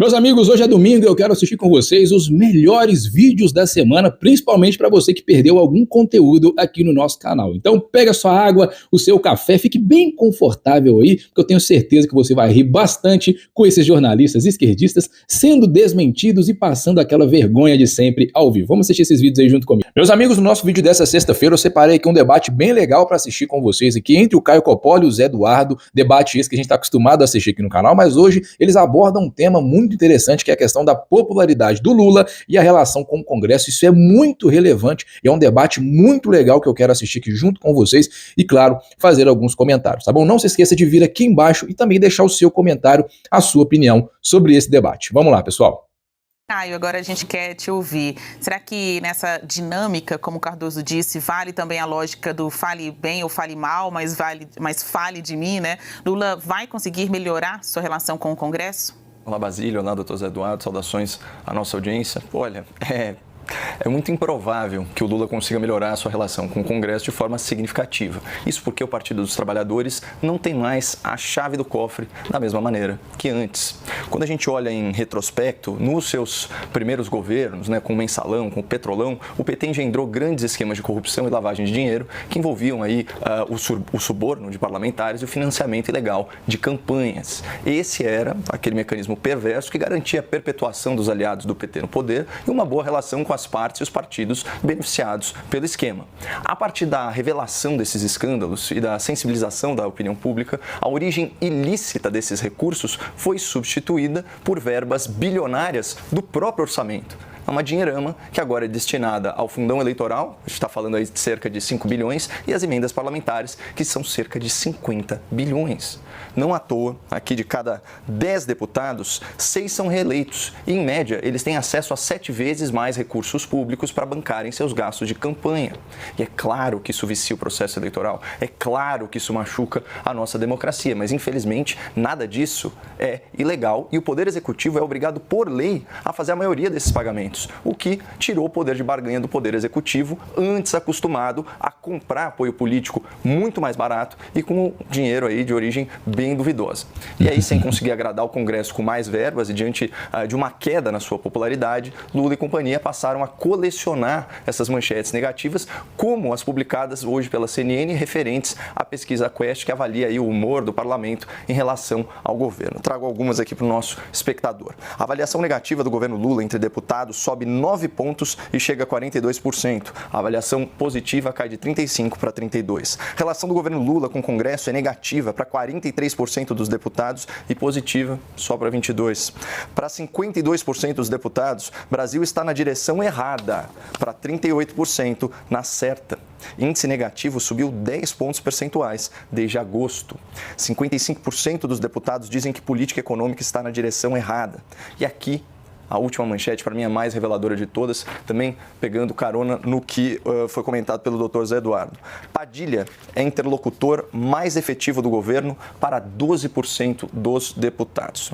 Meus amigos, hoje é domingo e eu quero assistir com vocês os melhores vídeos da semana, principalmente para você que perdeu algum conteúdo aqui no nosso canal. Então pega a sua água, o seu café, fique bem confortável aí, porque eu tenho certeza que você vai rir bastante com esses jornalistas esquerdistas sendo desmentidos e passando aquela vergonha de sempre ao vivo. Vamos assistir esses vídeos aí junto comigo. Meus amigos, no nosso vídeo dessa sexta-feira eu separei aqui um debate bem legal para assistir com vocês aqui entre o Caio Coppola e o Zé Eduardo, debate esse que a gente está acostumado a assistir aqui no canal, mas hoje eles abordam um tema muito interessante, que é a questão da popularidade do Lula e a relação com o Congresso. Isso é muito relevante e é um debate muito legal que eu quero assistir aqui junto com vocês e, claro, fazer alguns comentários, tá bom? Não se esqueça de vir aqui embaixo e também deixar o seu comentário, a sua opinião sobre esse debate. Vamos lá, pessoal. Caio, agora a gente quer te ouvir. Será que nessa dinâmica, como o Cardoso disse, vale também a lógica do fale bem ou fale mal, mas fale de mim, né? Lula vai conseguir melhorar sua relação com o Congresso? Olá, Basílio. Olá, doutor Zé Eduardo. Saudações à nossa audiência. Olha, é muito improvável que o Lula consiga melhorar a sua relação com o Congresso de forma significativa. Isso porque o Partido dos Trabalhadores não tem mais a chave do cofre da mesma maneira que antes. Quando a gente olha em retrospecto, nos seus primeiros governos, com o Mensalão, com o Petrolão, o PT engendrou grandes esquemas de corrupção e lavagem de dinheiro que envolviam aí o suborno de parlamentares e o financiamento ilegal de campanhas. Esse era aquele mecanismo perverso que garantia a perpetuação dos aliados do PT no poder e uma boa relação com as partes e os partidos beneficiados pelo esquema. A partir da revelação desses escândalos e da sensibilização da opinião pública, a origem ilícita desses recursos foi substituída por verbas bilionárias do próprio orçamento. É uma dinheirama que agora é destinada ao fundão eleitoral, a gente está falando aí de cerca de 5 bilhões, e as emendas parlamentares, que são cerca de 50 bilhões. Não à toa, aqui de cada 10 deputados, 6 são reeleitos e, em média, eles têm acesso a 7 vezes mais recursos públicos para bancarem seus gastos de campanha. E é claro que isso vicia o processo eleitoral, é claro que isso machuca a nossa democracia, mas, infelizmente, nada disso é ilegal e o Poder Executivo é obrigado, por lei, a fazer a maioria desses pagamentos, o que tirou o poder de barganha do Poder Executivo, antes acostumado a comprar apoio político muito mais barato e com dinheiro aí de origem bem duvidosa. E aí, sem conseguir agradar o Congresso com mais verbas e diante de uma queda na sua popularidade, Lula e companhia passaram a colecionar essas manchetes negativas, como as publicadas hoje pela CNN referentes à pesquisa Quest, que avalia aí o humor do parlamento em relação ao governo. Trago algumas aqui para o nosso espectador. A avaliação negativa do governo Lula entre deputados sobe 9 pontos e chega a 42%. A avaliação positiva cai de 35% para 32%. A relação do governo Lula com o Congresso é negativa para 43% dos deputados e positiva só para 22%. Para 52% dos deputados, Brasil está na direção errada, para 38% na certa. Índice negativo subiu 10 pontos percentuais desde agosto. 55% dos deputados dizem que política econômica está na direção errada. E aqui, a última manchete, para mim, é a mais reveladora de todas, também pegando carona no que foi comentado pelo Dr. Zé Eduardo. Padilha é interlocutor mais efetivo do governo para 12% dos deputados.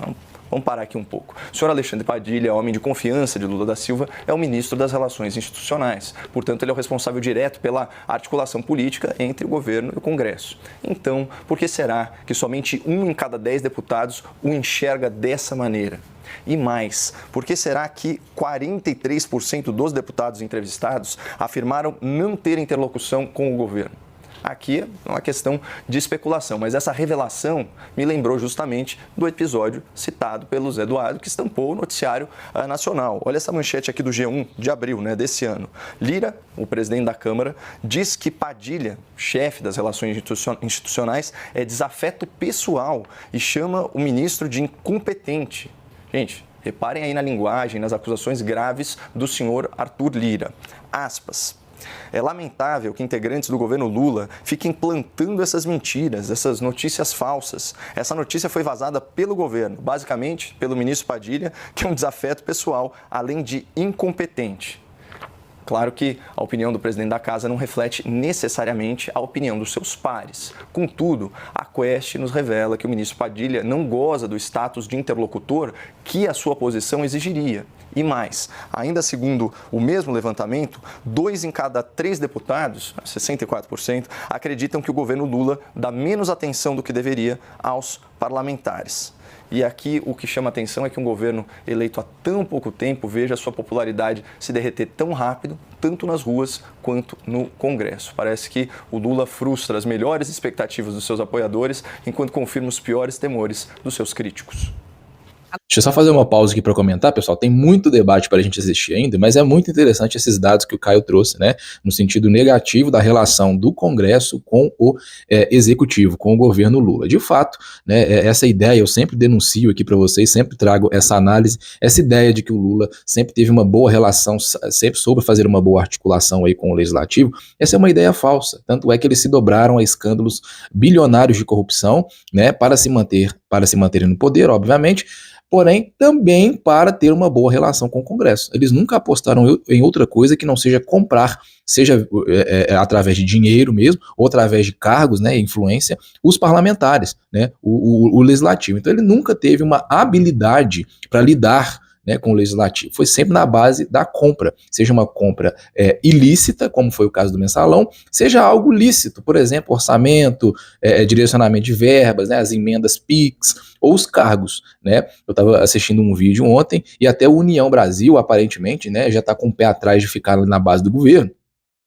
Vamos parar aqui um pouco. O senhor Alexandre Padilha, homem de confiança de Lula da Silva, é o ministro das Relações Institucionais. Portanto, ele é o responsável direto pela articulação política entre o governo e o Congresso. Então, por que será que somente 1 em cada 10 deputados o enxerga dessa maneira? E mais, por que será que 43% dos deputados entrevistados afirmaram não ter interlocução com o governo? Aqui é uma questão de especulação, mas essa revelação me lembrou justamente do episódio citado pelo Zé Eduardo, que estampou o noticiário nacional. Olha essa manchete aqui do G1 de abril, desse ano. Lira, o presidente da Câmara, diz que Padilha, chefe das relações institucionais, é desafeto pessoal e chama o ministro de incompetente. Gente, reparem aí na linguagem, nas acusações graves do senhor Arthur Lira. Aspas. É lamentável que integrantes do governo Lula fiquem plantando essas mentiras, essas notícias falsas. Essa notícia foi vazada pelo governo, basicamente pelo ministro Padilha, que é um desafeto pessoal, além de incompetente. Claro que a opinião do presidente da casa não reflete necessariamente a opinião dos seus pares. Contudo, a Quest nos revela que o ministro Padilha não goza do status de interlocutor que a sua posição exigiria. E mais, ainda segundo o mesmo levantamento, 2 em cada 3 deputados, 64%, acreditam que o governo Lula dá menos atenção do que deveria aos parlamentares. E aqui o que chama atenção é que um governo eleito há tão pouco tempo veja a sua popularidade se derreter tão rápido, tanto nas ruas quanto no Congresso. Parece que o Lula frustra as melhores expectativas dos seus apoiadores, enquanto confirma os piores temores dos seus críticos. Deixa eu só fazer uma pausa aqui para comentar, pessoal. Tem muito debate para a gente assistir ainda, mas é muito interessante esses dados que o Caio trouxe, né? No sentido negativo da relação do Congresso com o Executivo, com o governo Lula. De fato, né, essa ideia eu sempre denuncio aqui para vocês, sempre trago essa análise, essa ideia de que o Lula sempre teve uma boa relação, sempre soube fazer uma boa articulação aí com o Legislativo. Essa é uma ideia falsa. Tanto é que eles se dobraram a escândalos bilionários de corrupção, né, para se manterem no poder, obviamente, porém também para ter uma boa relação com o Congresso. Eles nunca apostaram em outra coisa que não seja comprar, seja através de dinheiro mesmo, ou através de cargos, né, influência, os parlamentares, né, o legislativo. Então ele nunca teve uma habilidade para lidar, né, com o legislativo. Foi sempre na base da compra, seja uma compra ilícita, como foi o caso do mensalão, seja algo lícito, por exemplo, orçamento, direcionamento de verbas, né, as emendas PIX, ou os cargos, né? Eu estava assistindo um vídeo ontem e até o União Brasil, aparentemente, né, já está com o pé atrás de ficar na base do governo.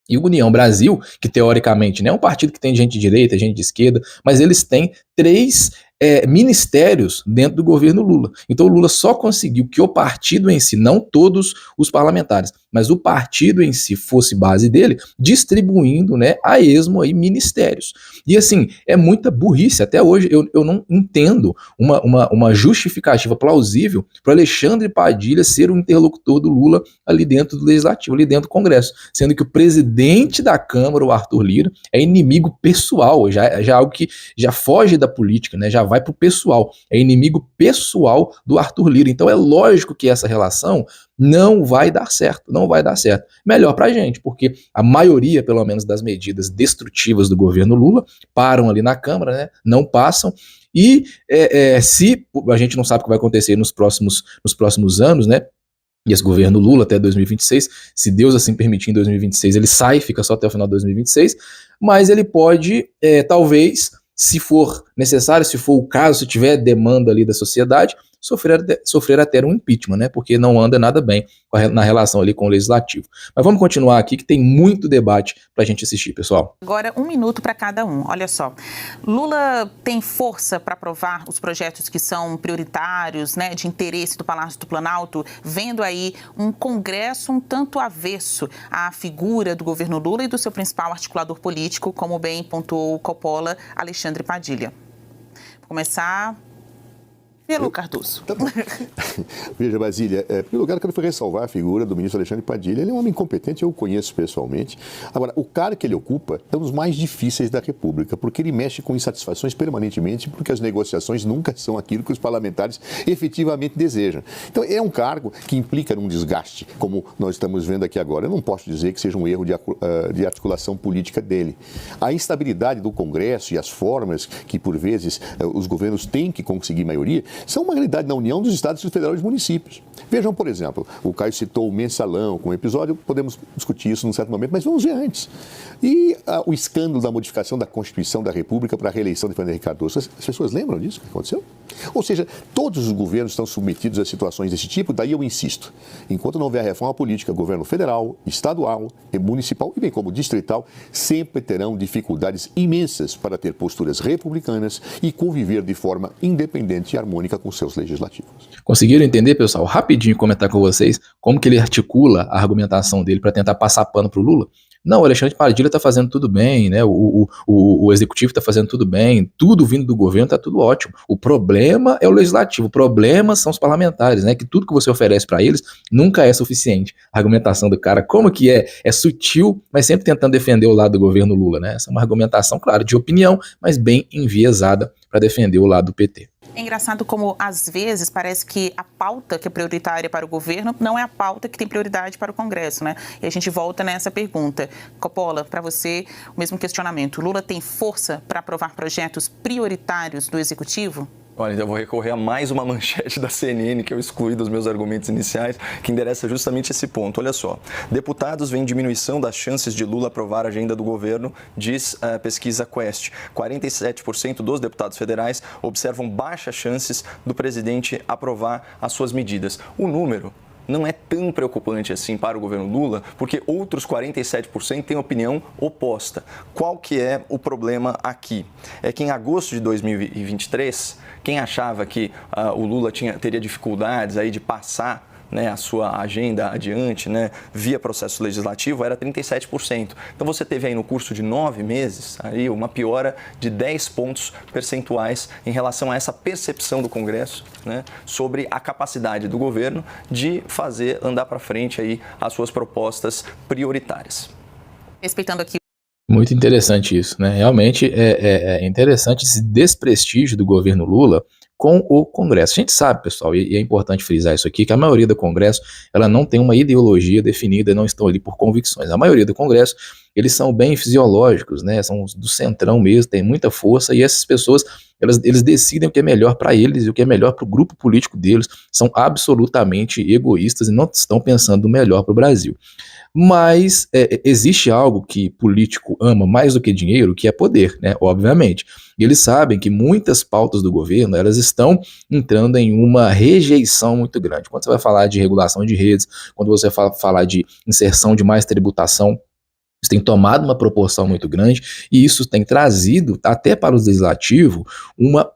E o União Brasil, que teoricamente, né, é um partido que tem gente de direita, gente de esquerda, mas eles têm 3 ministérios dentro do governo Lula. Então o Lula só conseguiu que o partido em si, não todos os parlamentares, mas o partido em si fosse base dele, distribuindo, né, a esmo aí ministérios. E assim, é muita burrice. Até hoje eu não entendo uma justificativa plausível para Alexandre Padilha ser o interlocutor do Lula ali dentro do Legislativo, ali dentro do Congresso, sendo que o presidente da Câmara, o Arthur Lira, é inimigo pessoal, já é algo que já foge da política, né, já vai pro pessoal, é inimigo pessoal do Arthur Lira. Então é lógico que essa relação não vai dar certo, não vai dar certo. Melhor pra gente, porque a maioria, pelo menos, das medidas destrutivas do governo Lula param ali na Câmara, né, não passam, e se a gente não sabe o que vai acontecer nos próximos anos, né, e esse governo Lula até 2026, se Deus assim permitir, em 2026 ele sai, fica só até o final de 2026, mas ele pode, talvez, se for necessário, se for o caso, se tiver demanda ali da sociedade, sofrer até um impeachment, né? Porque não anda nada bem na relação ali com o legislativo. Mas vamos continuar aqui, que tem muito debate pra gente assistir, pessoal. Agora, 1 minuto para cada um. Olha só, Lula tem força para aprovar os projetos que são prioritários, né, de interesse do Palácio do Planalto, vendo aí um Congresso um tanto avesso à figura do governo Lula e do seu principal articulador político, como bem pontuou o Coppola, Alexandre Padilha. Vou começar pelo Cardoso. Tá bom. Veja, Basília, em primeiro lugar, eu quero ressalvar a figura do ministro Alexandre Padilha. Ele é um homem competente, eu o conheço pessoalmente. Agora, o cargo que ele ocupa é um dos mais difíceis da República, porque ele mexe com insatisfações permanentemente, porque as negociações nunca são aquilo que os parlamentares efetivamente desejam. Então, é um cargo que implica num desgaste, como nós estamos vendo aqui agora. Eu não posso dizer que seja um erro de articulação política dele. A instabilidade do Congresso e as formas que, por vezes, os governos têm que conseguir maioria, são uma realidade na União dos Estados Federais e dos municípios. Vejam, por exemplo, o Caio citou o mensalão como episódio, podemos discutir isso num certo momento, mas vamos ver antes. E o escândalo da modificação da Constituição da República para a reeleição de Fernando Henrique Cardoso, as pessoas lembram disso que aconteceu? Ou seja, todos os governos estão submetidos a situações desse tipo, daí eu insisto, enquanto não houver reforma política, governo federal, estadual, municipal e bem como distrital, sempre terão dificuldades imensas para ter posturas republicanas e conviver de forma independente e harmônica com seus legislativos. Conseguiram entender, pessoal? Rapidinho comentar com vocês como que ele articula a argumentação dele para tentar passar pano pro Lula. Não, o Alexandre Padilha está fazendo tudo bem, né? O executivo está fazendo tudo bem, tudo vindo do governo está tudo ótimo. O problema é o legislativo, o problema são os parlamentares, né? Que tudo que você oferece para eles nunca é suficiente. A argumentação do cara, como que é sutil, mas sempre tentando defender o lado do governo Lula, né? Essa é uma argumentação, claro, de opinião, mas bem enviesada para defender o lado do PT. É engraçado como, às vezes, parece que a pauta que é prioritária para o governo não é a pauta que tem prioridade para o Congresso, né? E a gente volta nessa pergunta. Coppola, para você, o mesmo questionamento. Lula tem força para aprovar projetos prioritários do Executivo? Olha, eu vou recorrer a mais uma manchete da CNN que eu excluí dos meus argumentos iniciais, que endereça justamente esse ponto. Olha só, deputados veem diminuição das chances de Lula aprovar a agenda do governo, diz a pesquisa Quest. 47% dos deputados federais observam baixas chances do presidente aprovar as suas medidas. O número não é tão preocupante assim para o governo Lula, porque outros 47% têm opinião oposta. Qual que é o problema aqui? É que em agosto de 2023, quem achava que o Lula teria dificuldades aí de passar, né, a sua agenda adiante, né, via processo legislativo, era 37%. Então você teve aí no curso de 9 meses aí uma piora de 10 pontos percentuais em relação a essa percepção do Congresso, né, sobre a capacidade do governo de fazer andar para frente aí as suas propostas prioritárias. Respeitando aqui. Muito interessante isso, né? Realmente é interessante esse desprestígio do governo Lula com o Congresso. A gente sabe, pessoal, e é importante frisar isso aqui, que a maioria do Congresso, ela não tem uma ideologia definida, não estão ali por convicções. A maioria do Congresso, eles são bem fisiológicos, né? São do centrão mesmo, tem muita força, e essas pessoas, eles decidem o que é melhor para eles e o que é melhor para o grupo político deles, são absolutamente egoístas e não estão pensando no melhor para o Brasil. Mas existe algo que político ama mais do que dinheiro, que é poder, né? Obviamente. E eles sabem que muitas pautas do governo, elas estão entrando em uma rejeição muito grande. Quando você vai falar de regulação de redes, quando você falar de inserção de mais tributação, isso tem tomado uma proporção muito grande e isso tem trazido até para o legislativo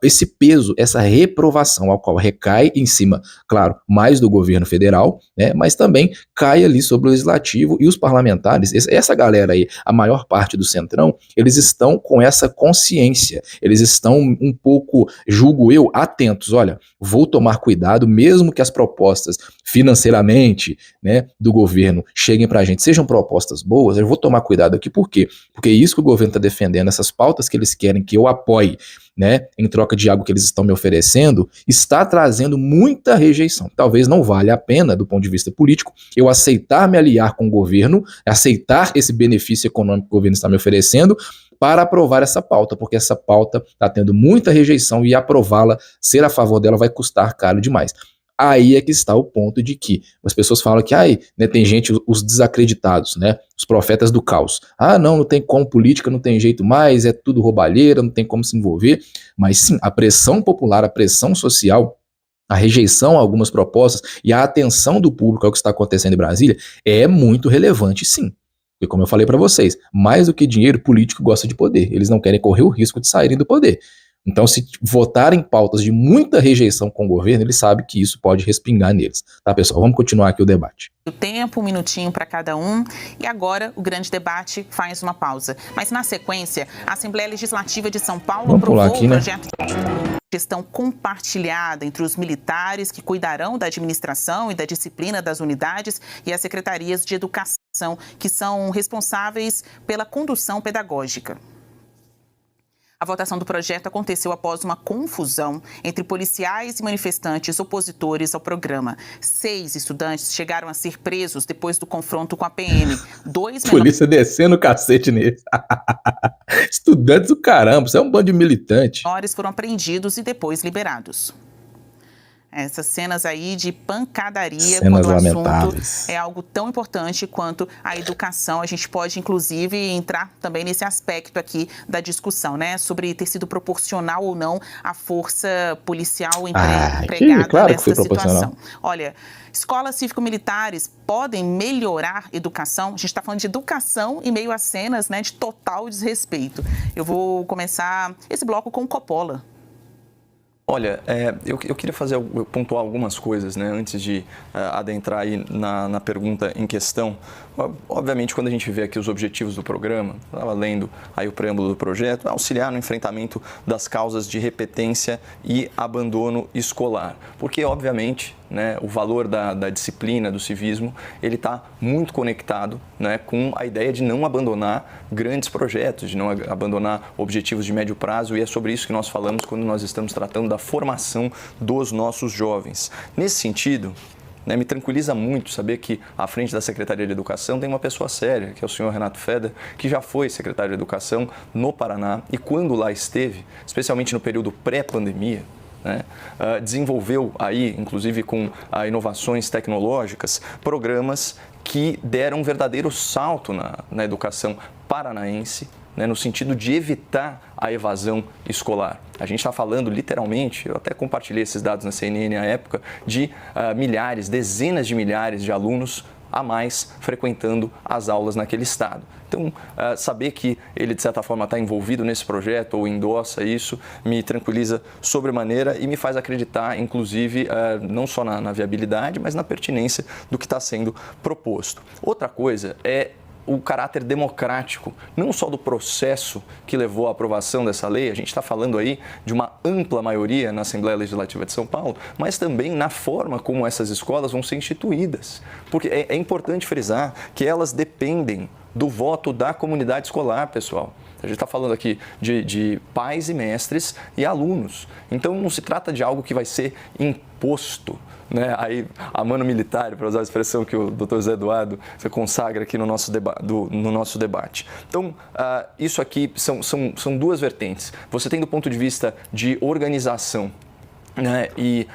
esse peso, essa reprovação ao qual recai em cima, claro, mais do governo federal, né, mas também cai ali sobre o legislativo e os parlamentares, essa galera aí, a maior parte do centrão, eles estão com essa consciência, eles estão um pouco, julgo eu, atentos, olha, vou tomar cuidado, mesmo que as propostas financeiramente, né, do governo cheguem para a gente, sejam propostas boas, eu vou tomar cuidado aqui, por quê? Porque é isso que o governo está defendendo, essas pautas que eles querem que eu apoie, né, em troca de algo que eles estão me oferecendo, está trazendo muita rejeição. Talvez não valha a pena, do ponto de vista político, eu aceitar me aliar com o governo, aceitar esse benefício econômico que o governo está me oferecendo, para aprovar essa pauta, porque essa pauta está tendo muita rejeição e aprová-la, ser a favor dela, vai custar caro demais. Aí é que está o ponto de que as pessoas falam que né, tem gente, os desacreditados, né, os profetas do caos. Não tem como, política não tem jeito mais, é tudo roubalheira, não tem como se envolver. Mas sim, a pressão popular, a pressão social, a rejeição a algumas propostas e a atenção do público ao que está acontecendo em Brasília é muito relevante, sim. Porque, como eu falei para vocês, mais do que dinheiro, político gosta de poder. Eles não querem correr o risco de saírem do poder. Então, se votarem pautas de muita rejeição com o governo, eles sabem que isso pode respingar neles. Tá, pessoal? Vamos continuar aqui o debate. O tempo, um minutinho para cada um. E agora, o grande debate faz uma pausa. Mas, na sequência, a Assembleia Legislativa de São Paulo aprovou o projeto de gestão compartilhada entre os militares que cuidarão da administração e da disciplina das unidades e as secretarias de educação, que são responsáveis pela condução pedagógica. A votação do projeto aconteceu após uma confusão entre policiais e manifestantes opositores ao programa. 6 estudantes chegaram a ser presos depois do confronto com a PM. Polícia descendo o cacete neles. Estudantes do caramba, isso é um bando de militante. Menores foram apreendidos e depois liberados. Essas cenas aí de pancadaria, quando o assunto é algo tão importante quanto a educação. A gente pode, inclusive, entrar também nesse aspecto aqui da discussão, né? Sobre ter sido proporcional ou não a força policial empregada claro nessa situação. Olha, escolas cívico-militares podem melhorar a educação. A gente está falando de educação em meio a cenas, né, de total desrespeito. Eu vou começar esse bloco com o Coppola. Olha, eu queria pontuar algumas coisas, né, antes de adentrar aí na pergunta em questão. Obviamente, quando a gente vê aqui os objetivos do programa, estava lendo aí o preâmbulo do projeto, auxiliar no enfrentamento das causas de repetência e abandono escolar. Porque, obviamente, né, o valor da disciplina, do civismo, ele está muito conectado, né, com a ideia de não abandonar grandes projetos, de não abandonar objetivos de médio prazo, e é sobre isso que nós falamos quando nós estamos tratando da formação dos nossos jovens. Nesse sentido, né, me tranquiliza muito saber que à frente da Secretaria de Educação tem uma pessoa séria, que é o senhor Renato Feder, que já foi secretário de Educação no Paraná e quando lá esteve, especialmente no período pré-pandemia, né? Desenvolveu aí, inclusive com inovações tecnológicas, programas que deram um verdadeiro salto na educação paranaense, né, no sentido de evitar a evasão escolar. A gente está falando literalmente, eu até compartilhei esses dados na CNN à época, de milhares, dezenas de milhares de alunos a mais frequentando as aulas naquele estado. Então, saber que ele, de certa forma, está envolvido nesse projeto ou endossa isso, me tranquiliza sobremaneira e me faz acreditar, inclusive, não só na viabilidade, mas na pertinência do que está sendo proposto. Outra coisa é o caráter democrático, não só do processo que levou à aprovação dessa lei, a gente está falando aí de uma ampla maioria na Assembleia Legislativa de São Paulo, mas também na forma como essas escolas vão ser instituídas. Porque é importante frisar que elas dependem do voto da comunidade escolar, pessoal. A gente está falando aqui de pais e mestres e alunos. Então, não se trata de algo que vai ser imposto, né? Aí, a mano militar, para usar a expressão que o Dr. Zé Eduardo consagra aqui no nosso debate. Então, isso aqui são duas vertentes. Você tem do ponto de vista de organização, né, e,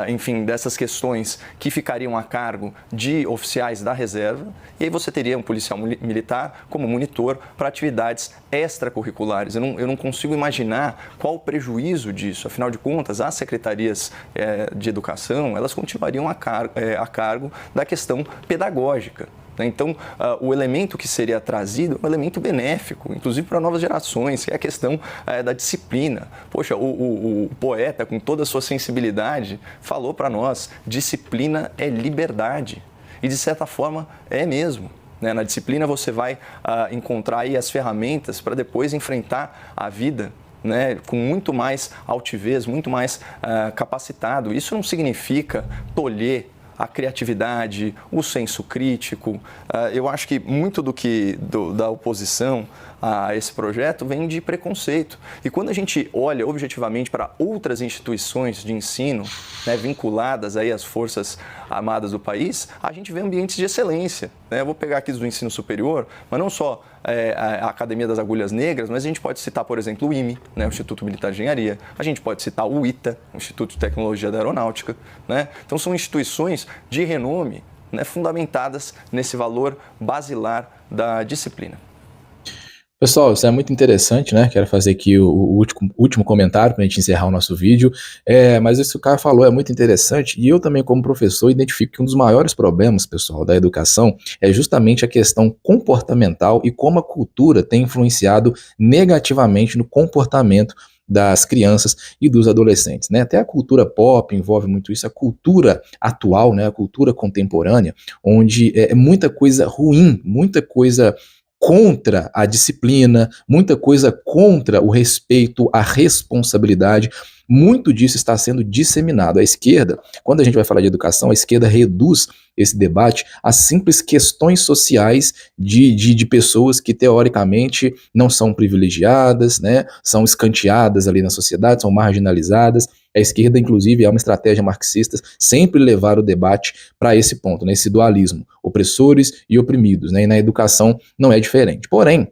enfim, dessas questões que ficariam a cargo de oficiais da reserva, e aí você teria um policial militar como monitor para atividades extracurriculares. Eu não consigo imaginar qual o prejuízo disso. Afinal de contas, as secretarias de educação, elas continuariam a cargo da questão pedagógica. Então, o elemento que seria trazido é um elemento benéfico, inclusive para novas gerações, que é a questão da disciplina. Poxa, o poeta, com toda a sua sensibilidade, falou para nós, disciplina é liberdade. E, de certa forma, é mesmo. Na disciplina você vai encontrar aí as ferramentas para depois enfrentar a vida, né, com muito mais altivez, muito mais capacitado. Isso não significa tolher a criatividade, o senso crítico. Eu acho que muito da oposição a esse projeto vem de preconceito. E quando a gente olha objetivamente para outras instituições de ensino, né, vinculadas aí às Forças Armadas do país, a gente vê ambientes de excelência, né? Eu vou pegar aqui do ensino superior, mas não só a Academia das Agulhas Negras, mas a gente pode citar, por exemplo, o IME, né, o Instituto Militar de Engenharia, a gente pode citar o ITA, o Instituto de Tecnologia da Aeronáutica, né? Então são instituições de renome, né, fundamentadas nesse valor basilar da disciplina. Pessoal, isso é muito interessante, né? Quero fazer aqui o último comentário para a gente encerrar o nosso vídeo. Mas isso que o cara falou é muito interessante e eu também, como professor, identifico que um dos maiores problemas, pessoal, da educação é justamente a questão comportamental e como a cultura tem influenciado negativamente no comportamento das crianças e dos adolescentes, né? Até a cultura pop envolve muito isso, a cultura atual, né? A cultura contemporânea, onde é muita coisa ruim, muita coisa contra a disciplina, muita coisa contra o respeito à responsabilidade. Muito disso está sendo disseminado. A esquerda, quando a gente vai falar de educação, a esquerda reduz esse debate a simples questões sociais de pessoas que teoricamente não são privilegiadas, né, são escanteadas ali na sociedade, são marginalizadas. A esquerda, inclusive, é uma estratégia marxista sempre levar o debate para esse ponto, né, esse dualismo, opressores e oprimidos, né, e na educação não é diferente. Porém,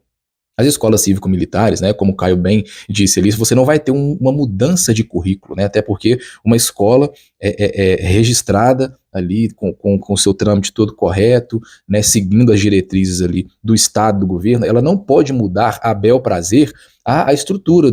as escolas cívico-militares, né, como o Caio bem disse ali, você não vai ter uma mudança de currículo, né, até porque uma escola é registrada ali com o seu trâmite todo correto, né, seguindo as diretrizes ali do Estado, do governo, ela não pode mudar a bel prazer a estrutura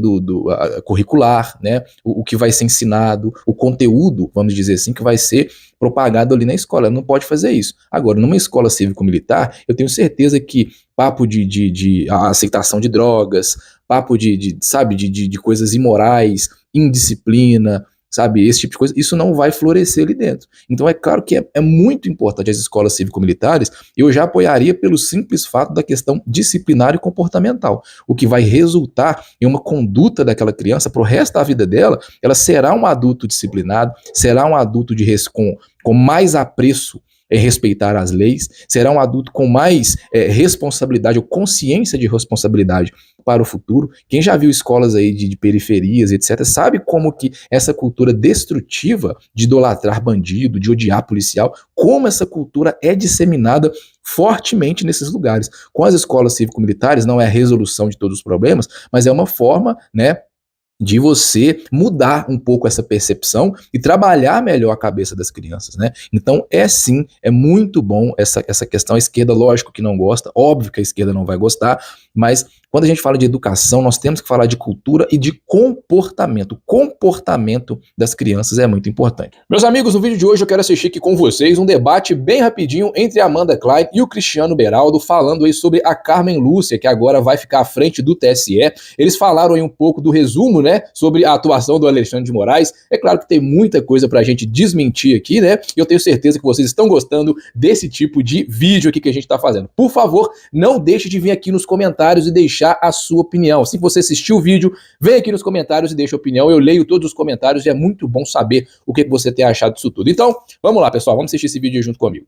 a curricular, né, o que vai ser ensinado, o conteúdo, vamos dizer assim, que vai ser propagado ali na escola. Ela não pode fazer isso. Agora, numa escola cívico-militar, eu tenho certeza que papo de aceitação de drogas, papo de coisas imorais, indisciplina, sabe, esse tipo de coisa, isso não vai florescer ali dentro. Então é claro que é muito importante as escolas cívico-militares, eu já apoiaria pelo simples fato da questão disciplinar e comportamental, o que vai resultar em uma conduta daquela criança para o resto da vida dela, ela será um adulto disciplinado, será um adulto com mais apreço em respeitar as leis, será um adulto com mais responsabilidade ou consciência de responsabilidade para o futuro. Quem já viu escolas aí de periferias, etc., sabe como que essa cultura destrutiva de idolatrar bandido, de odiar policial, como essa cultura é disseminada fortemente nesses lugares. Com as escolas cívico-militares não é a resolução de todos os problemas, mas é uma forma, né, de você mudar um pouco essa percepção e trabalhar melhor a cabeça das crianças, né? Então, sim, é muito bom essa questão. A esquerda, lógico que não gosta, óbvio que a esquerda não vai gostar, mas quando a gente fala de educação, nós temos que falar de cultura e de comportamento. O comportamento das crianças é muito importante. Meus amigos, no vídeo de hoje eu quero assistir aqui com vocês um debate bem rapidinho entre a Amanda Klein e o Cristiano Beraldo, falando aí sobre a Carmen Lúcia, que agora vai ficar à frente do TSE. Eles falaram aí um pouco do resumo, né, sobre a atuação do Alexandre de Moraes. É claro que tem muita coisa pra gente desmentir aqui, né, e eu tenho certeza que vocês estão gostando desse tipo de vídeo aqui que a gente tá fazendo. Por favor, não deixe de vir aqui nos comentários e deixar a sua opinião. Assim que você assistiu o vídeo, vem aqui nos comentários e deixa a opinião. Eu leio todos os comentários e é muito bom saber o que você tem achado disso tudo. Então, vamos lá, pessoal, vamos assistir esse vídeo junto comigo.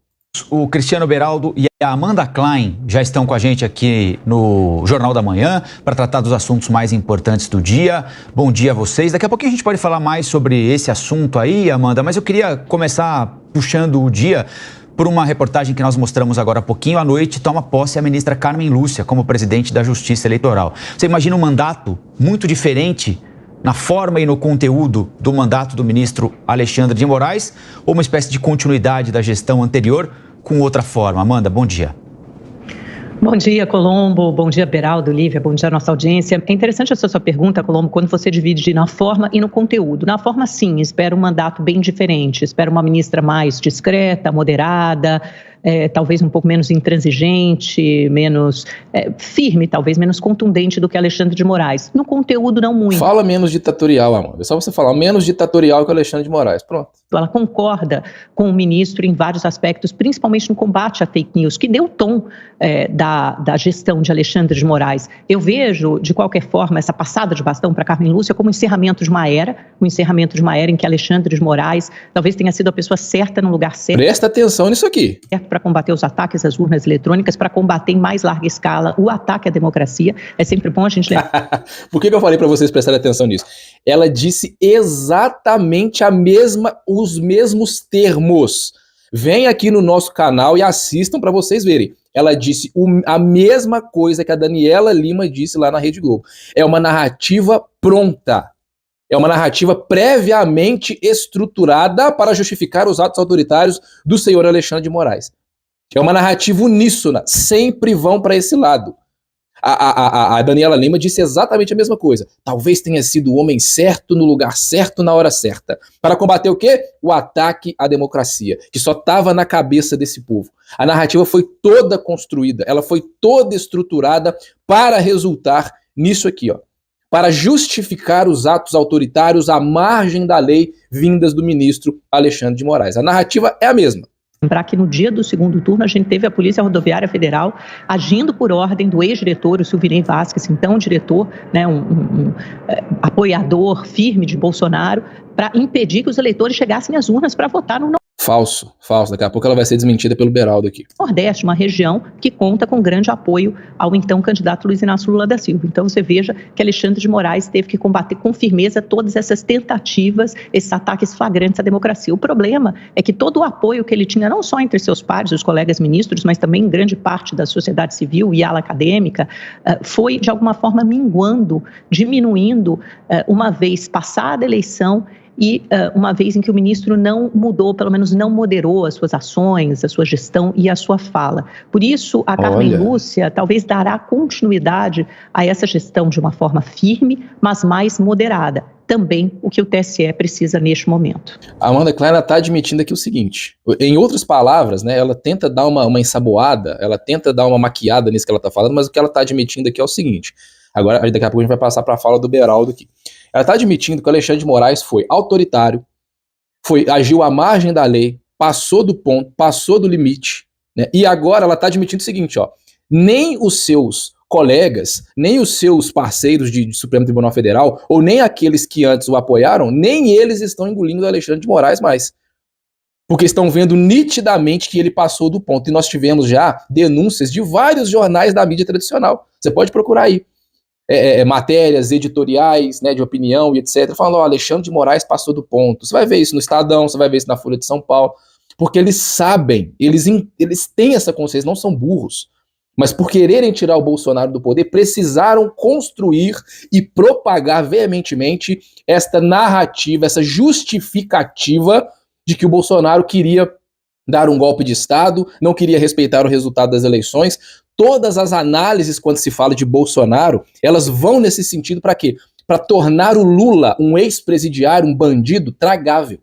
O Cristiano Beraldo e a Amanda Klein já estão com a gente aqui no Jornal da Manhã para tratar dos assuntos mais importantes do dia. Bom dia a vocês. Daqui a pouquinho a gente pode falar mais sobre esse assunto aí, Amanda, mas eu queria começar puxando o dia por uma reportagem que nós mostramos agora há pouquinho. À noite toma posse a ministra Carmen Lúcia como presidente da Justiça Eleitoral. Você imagina um mandato muito diferente na forma e no conteúdo do mandato do ministro Alexandre de Moraes, ou uma espécie de continuidade da gestão anterior com outra forma? Amanda, bom dia. Bom dia, Colombo. Bom dia, Beraldo, Lívia. Bom dia à nossa audiência. É interessante essa sua pergunta, Colombo, quando você divide na forma e no conteúdo. Na forma, sim, espero um mandato bem diferente. Espero uma ministra mais discreta, moderada, talvez um pouco menos intransigente, menos firme, talvez menos contundente do que Alexandre de Moraes. No conteúdo, não muito. Fala menos ditatorial, Amanda. É só você falar menos ditatorial que o Alexandre de Moraes. Pronto. Ela concorda com o ministro em vários aspectos, principalmente no combate à fake news, que deu o tom da gestão de Alexandre de Moraes. Eu vejo, de qualquer forma, essa passada de bastão para Carmen Lúcia como encerramento de uma era, em que Alexandre de Moraes talvez tenha sido a pessoa certa no lugar certo. Presta atenção nisso aqui. Para combater os ataques às urnas eletrônicas, para combater em mais larga escala o ataque à democracia. É sempre bom a gente lembrar. Por que eu falei para vocês prestarem atenção nisso? Ela disse exatamente os mesmos termos. Vem aqui no nosso canal e assistam para vocês verem. Ela disse a mesma coisa que a Daniela Lima disse lá na Rede Globo. É uma narrativa pronta. É uma narrativa previamente estruturada para justificar os atos autoritários do senhor Alexandre de Moraes. É uma narrativa uníssona. Sempre vão para esse lado. A Daniela Lima disse exatamente a mesma coisa. Talvez tenha sido o homem certo no lugar certo na hora certa. Para combater o quê? O ataque à democracia, que só estava na cabeça desse povo. A narrativa foi toda construída, ela foi toda estruturada para resultar nisso aqui, ó. Para justificar os atos autoritários à margem da lei vindas do ministro Alexandre de Moraes. A narrativa é a mesma. Lembrar que no dia do segundo turno a gente teve a Polícia Rodoviária Federal agindo por ordem do ex-diretor, o Silvinei Vasquez, então diretor, né, apoiador firme de Bolsonaro, para impedir que os eleitores chegassem às urnas para votar no não. Falso. Daqui a pouco ela vai ser desmentida pelo Beraldo aqui. Nordeste, uma região que conta com grande apoio ao então candidato Luiz Inácio Lula da Silva. Então você veja que Alexandre de Moraes teve que combater com firmeza todas essas tentativas, esses ataques flagrantes à democracia. O problema é que todo o apoio que ele tinha, não só entre seus pares, os colegas ministros, mas também em grande parte da sociedade civil e ala acadêmica, foi de alguma forma minguando, diminuindo, uma vez passada a eleição, e uma vez em que o ministro não mudou, pelo menos não moderou as suas ações, a sua gestão e a sua fala. Por isso, a Carmen Lúcia talvez dará continuidade a essa gestão de uma forma firme, mas mais moderada. Também o que o TSE precisa neste momento. A Amanda Klein está admitindo aqui o seguinte, em outras palavras, né, ela tenta dar uma ensaboada, ela tenta dar uma maquiada nisso que ela está falando, mas o que ela está admitindo aqui é o seguinte, agora daqui a pouco a gente vai passar para a fala do Beraldo aqui. Ela está admitindo que o Alexandre de Moraes foi autoritário, agiu à margem da lei, passou do ponto, passou do limite, né? E agora ela está admitindo o seguinte, ó, nem os seus colegas, nem os seus parceiros de Supremo Tribunal Federal, ou nem aqueles que antes o apoiaram, nem eles estão engolindo o Alexandre de Moraes mais. Porque estão vendo nitidamente que ele passou do ponto. E nós tivemos já denúncias de vários jornais da mídia tradicional. Você pode procurar aí. Matérias editoriais, né, de opinião e etc, falando, Alexandre de Moraes passou do ponto. Você vai ver isso no Estadão, você vai ver isso na Folha de São Paulo, porque eles sabem, eles têm essa consciência, não são burros. mas por quererem tirar o Bolsonaro do poder, precisaram construir e propagar veementemente esta narrativa, essa justificativa de que o Bolsonaro queria dar um golpe de Estado, não queria respeitar o resultado das eleições. Todas as análises, quando se fala de Bolsonaro, elas vão nesse sentido para quê? Para tornar o Lula, um ex-presidiário, um bandido, tragável.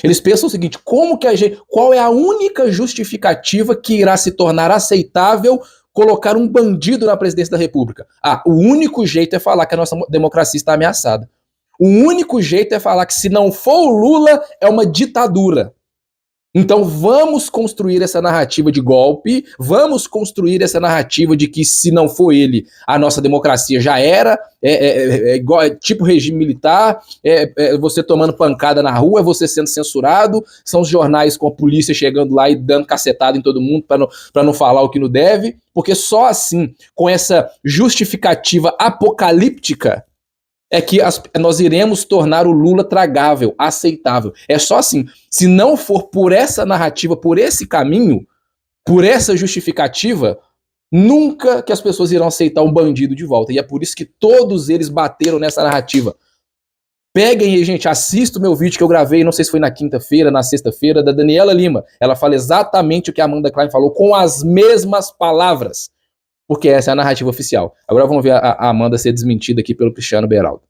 Eles pensam o seguinte, qual é a única justificativa que irá se tornar aceitável colocar um bandido na presidência da República? O único jeito é falar que a nossa democracia está ameaçada. O único jeito é falar que se não for o Lula, é uma ditadura. Então vamos construir essa narrativa de golpe, vamos construir essa narrativa de que se não for ele, a nossa democracia já era, tipo regime militar, você tomando pancada na rua, é você sendo censurado, são os jornais com a polícia chegando lá e dando cacetada em todo mundo para não falar o que não deve, porque só assim, com essa justificativa apocalíptica, é que nós iremos tornar o Lula tragável, aceitável. É só assim. Se não for por essa narrativa, por esse caminho, por essa justificativa, nunca que as pessoas irão aceitar um bandido de volta. E é por isso que todos eles bateram nessa narrativa. Peguem aí, gente, assista o meu vídeo que eu gravei, não sei se foi na quinta-feira, na sexta-feira, da Daniela Lima. Ela fala exatamente o que a Amanda Klein falou, com as mesmas palavras. Porque essa é a narrativa oficial. Agora vamos ver a Amanda ser desmentida aqui pelo Cristiano Beraldo.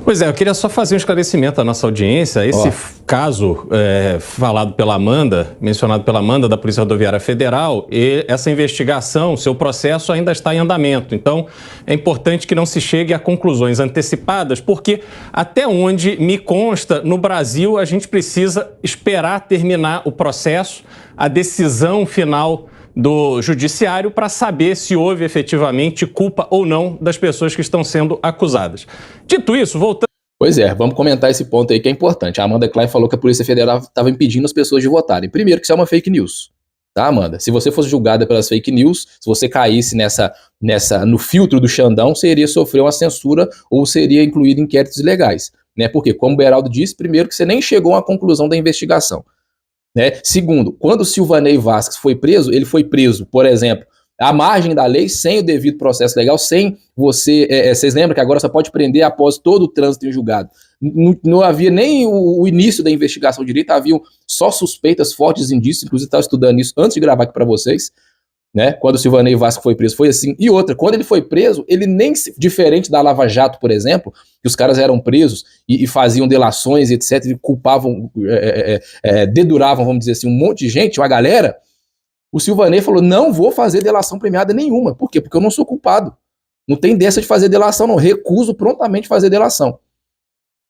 Pois é, eu queria só fazer um esclarecimento à nossa audiência. Esse caso falado pela Amanda, mencionado pela Amanda da Polícia Rodoviária Federal, essa investigação, seu processo ainda está em andamento. Então, é importante que não se chegue a conclusões antecipadas, porque até onde me consta, no Brasil, a gente precisa esperar terminar o processo, a decisão final do judiciário para saber se houve efetivamente culpa ou não das pessoas que estão sendo acusadas. Dito isso, voltando... Pois é, vamos comentar esse ponto aí que é importante. A Amanda Klein falou que a Polícia Federal estava impedindo as pessoas de votarem. Primeiro que isso é uma fake news, tá, Amanda? Se você fosse julgada pelas fake news, se você caísse no filtro do Xandão, você iria sofrer uma censura ou seria incluído em inquéritos ilegais, né? Porque, como o Beraldo disse, primeiro que você nem chegou à conclusão da investigação. Né? Segundo, quando o Silvanei Vasquez foi preso, ele foi preso, por exemplo, à margem da lei, sem o devido processo legal, sem você... vocês lembram que agora só pode prender após todo o trânsito em julgado. Não havia nem o início da investigação direito, haviam só suspeitas, fortes indícios, inclusive estava estudando isso antes de gravar aqui para vocês, né? Quando o Silvanei Vasquez foi preso, foi assim. E outra, quando ele foi preso, ele nem, diferente da Lava Jato, por exemplo, que os caras eram presos e faziam delações, etc, e culpavam, deduravam, vamos dizer assim, um monte de gente, uma galera, o Silvanei falou, não vou fazer delação premiada nenhuma. Por quê? Porque eu não sou culpado. Não tem dessa de fazer delação, não. Recuso prontamente fazer delação.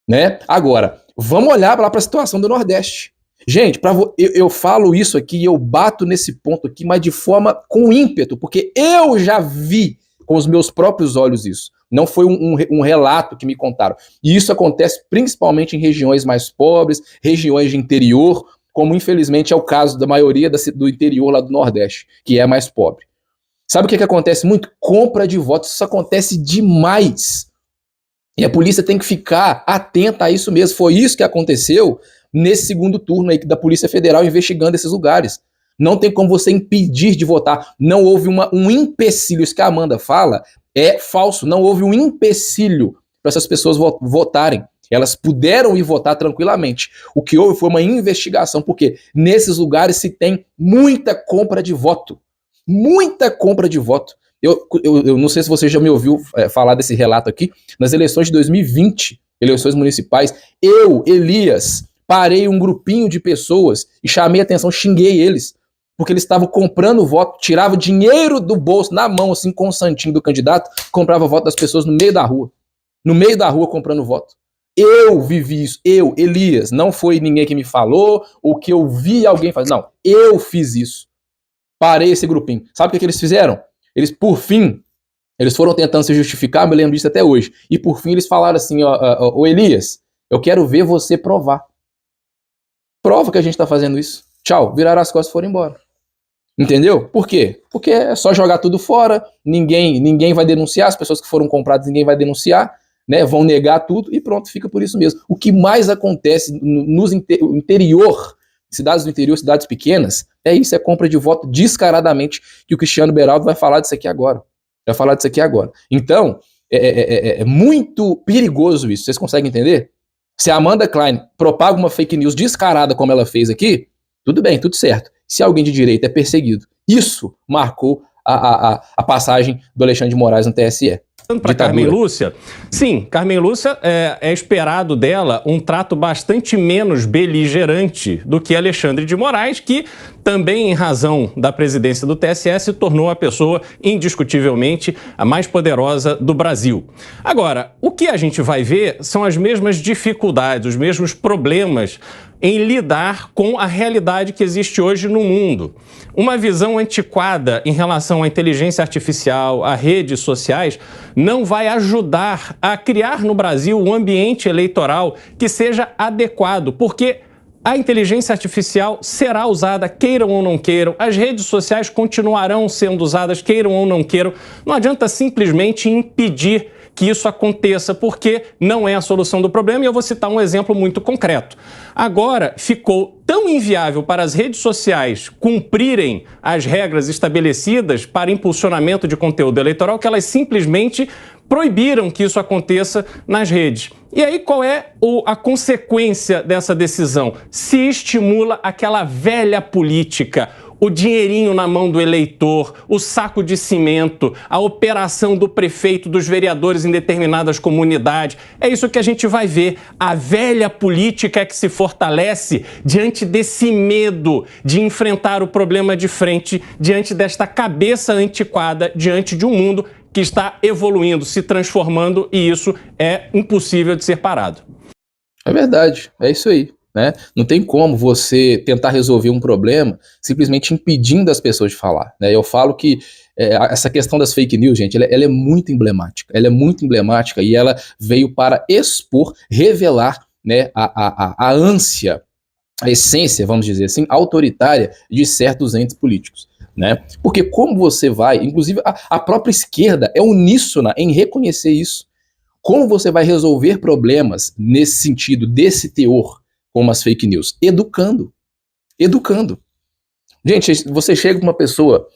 Né? Agora, vamos olhar lá para a situação do Nordeste. Gente, eu falo isso aqui e eu bato nesse ponto aqui, mas de forma com ímpeto, porque eu já vi com os meus próprios olhos isso. Não foi um relato que me contaram. E isso acontece principalmente em regiões mais pobres, regiões de interior, como infelizmente é o caso da maioria do interior lá do Nordeste, que é mais pobre. Sabe o que acontece muito? Compra de votos. Isso acontece demais. E a polícia tem que ficar atenta a isso mesmo. Foi isso que aconteceu nesse segundo turno aí da Polícia Federal investigando esses lugares. Não tem como você impedir de votar. Não houve um empecilho. Isso que a Amanda fala é falso. Não houve um empecilho para essas pessoas votarem. Elas puderam ir votar tranquilamente. O que houve foi uma investigação, porque nesses lugares se tem muita compra de voto. Muita compra de voto. Eu não sei se você já me ouviu falar desse relato aqui. Nas eleições de 2020, eleições municipais, Elias, parei um grupinho de pessoas e chamei a atenção, xinguei eles, porque eles estavam comprando voto, tirava dinheiro do bolso, na mão, assim, com o santinho do candidato, comprava voto das pessoas no meio da rua comprando voto. Eu vivi isso, Elias, não foi ninguém que me falou, ou que eu vi alguém fazer, não, eu fiz isso. Parei esse grupinho. Sabe o que eles fizeram? Eles, por fim, eles foram tentando se justificar, me lembro disso até hoje, e por fim eles falaram assim, ô Elias, eu quero ver você provar. Prova que a gente tá fazendo isso. Tchau, viraram as costas e foram embora. Entendeu? Por quê? Porque é só jogar tudo fora, ninguém vai denunciar, as pessoas que foram compradas ninguém vai denunciar, né, vão negar tudo e pronto, fica por isso mesmo. O que mais acontece no interior cidades do interior, cidades pequenas, é isso, é compra de voto descaradamente, que o Cristiano Beraldo vai falar disso aqui agora. Então, é muito perigoso isso, vocês conseguem entender? Se a Amanda Klein propaga uma fake news descarada como ela fez aqui, tudo bem, tudo certo. Se alguém de direita é perseguido, isso marcou a passagem do Alexandre de Moraes no TSE. Para Carmen Lúcia, sim, Carmen Lúcia é esperado dela um trato bastante menos beligerante do que Alexandre de Moraes, que também em razão da presidência do TSE se tornou a pessoa indiscutivelmente a mais poderosa do Brasil. Agora, o que a gente vai ver são as mesmas dificuldades, os mesmos problemas em lidar com a realidade que existe hoje no mundo. Uma visão antiquada em relação à inteligência artificial, a redes sociais, não vai ajudar a criar no Brasil um ambiente eleitoral que seja adequado, porque a inteligência artificial será usada, queiram ou não queiram, as redes sociais continuarão sendo usadas, queiram ou não queiram. Não adianta simplesmente impedir que isso aconteça, porque não é a solução do problema, e eu vou citar um exemplo muito concreto. Agora, ficou tão inviável para as redes sociais cumprirem as regras estabelecidas para impulsionamento de conteúdo eleitoral que elas simplesmente proibiram que isso aconteça nas redes. E aí, qual é a consequência dessa decisão? Se estimula aquela velha política, o dinheirinho na mão do eleitor, o saco de cimento, a operação do prefeito, dos vereadores em determinadas comunidades. É isso que a gente vai ver. A velha política é que se fortalece diante desse medo de enfrentar o problema de frente, diante desta cabeça antiquada, diante de um mundo que está evoluindo, se transformando, e isso é impossível de ser parado. É verdade, é isso aí. Né? Não tem como você tentar resolver um problema simplesmente impedindo as pessoas de falar. Né? Eu falo que essa questão das fake news, gente, ela é muito emblemática. Ela é muito emblemática e ela veio para expor, revelar, né, a ânsia, a essência, vamos dizer assim, autoritária de certos entes políticos. Né? Porque como você vai, inclusive a própria esquerda é uníssona em reconhecer isso. Como você vai resolver problemas nesse sentido, desse teor, como as fake news? Educando. Gente, você chega com uma pessoa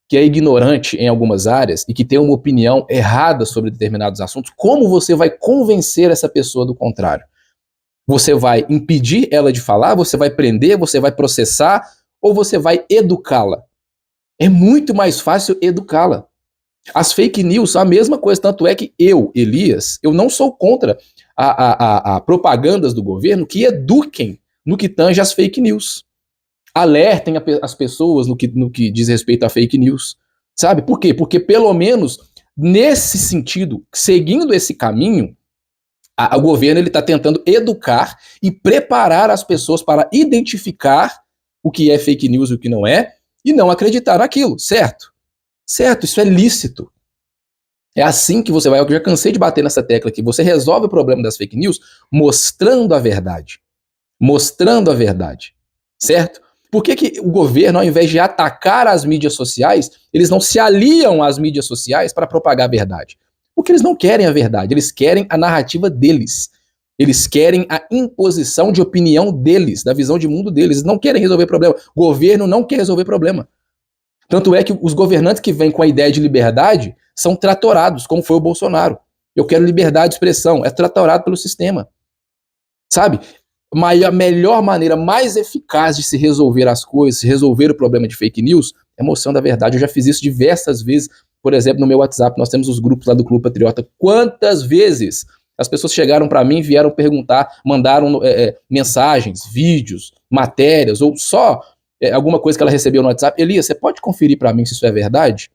que é ignorante em algumas áreas e que tem uma opinião errada sobre determinados assuntos, como você vai convencer essa pessoa do contrário? Você vai impedir ela de falar? Você vai prender? Você vai processar? Ou você vai educá-la? É muito mais fácil educá-la. As fake news são a mesma coisa, tanto é que eu, Elias, eu não sou contra a propagandas do governo que eduquem no que tange as fake news. Alertem as pessoas no que diz respeito a fake news. Sabe? Por quê? Porque pelo menos nesse sentido, seguindo esse caminho, o governo está tentando educar e preparar as pessoas para identificar o que é fake news e o que não é, e não acreditar naquilo, certo? Certo, isso é lícito. É assim que você vai, eu já cansei de bater nessa tecla aqui, você resolve o problema das fake news mostrando a verdade. Mostrando a verdade, certo? Por que o governo, ao invés de atacar as mídias sociais, eles não se aliam às mídias sociais para propagar a verdade? Porque eles não querem a verdade, eles querem a narrativa deles. Eles querem a imposição de opinião deles, da visão de mundo deles. Eles não querem resolver problema. O governo não quer resolver problema. Tanto é que os governantes que vêm com a ideia de liberdade são tratorados, como foi o Bolsonaro. Eu quero liberdade de expressão, é tratorado pelo sistema. Sabe? A melhor maneira, mais eficaz de se resolver as coisas, resolver o problema de fake news, é mostrando a verdade. Eu já fiz isso diversas vezes. Por exemplo, no meu WhatsApp, nós temos os grupos lá do Clube Patriota. Quantas vezes as pessoas chegaram para mim, vieram perguntar, mandaram mensagens, vídeos, matérias, ou só alguma coisa que ela recebeu no WhatsApp. Elias, você pode conferir para mim se isso é verdade?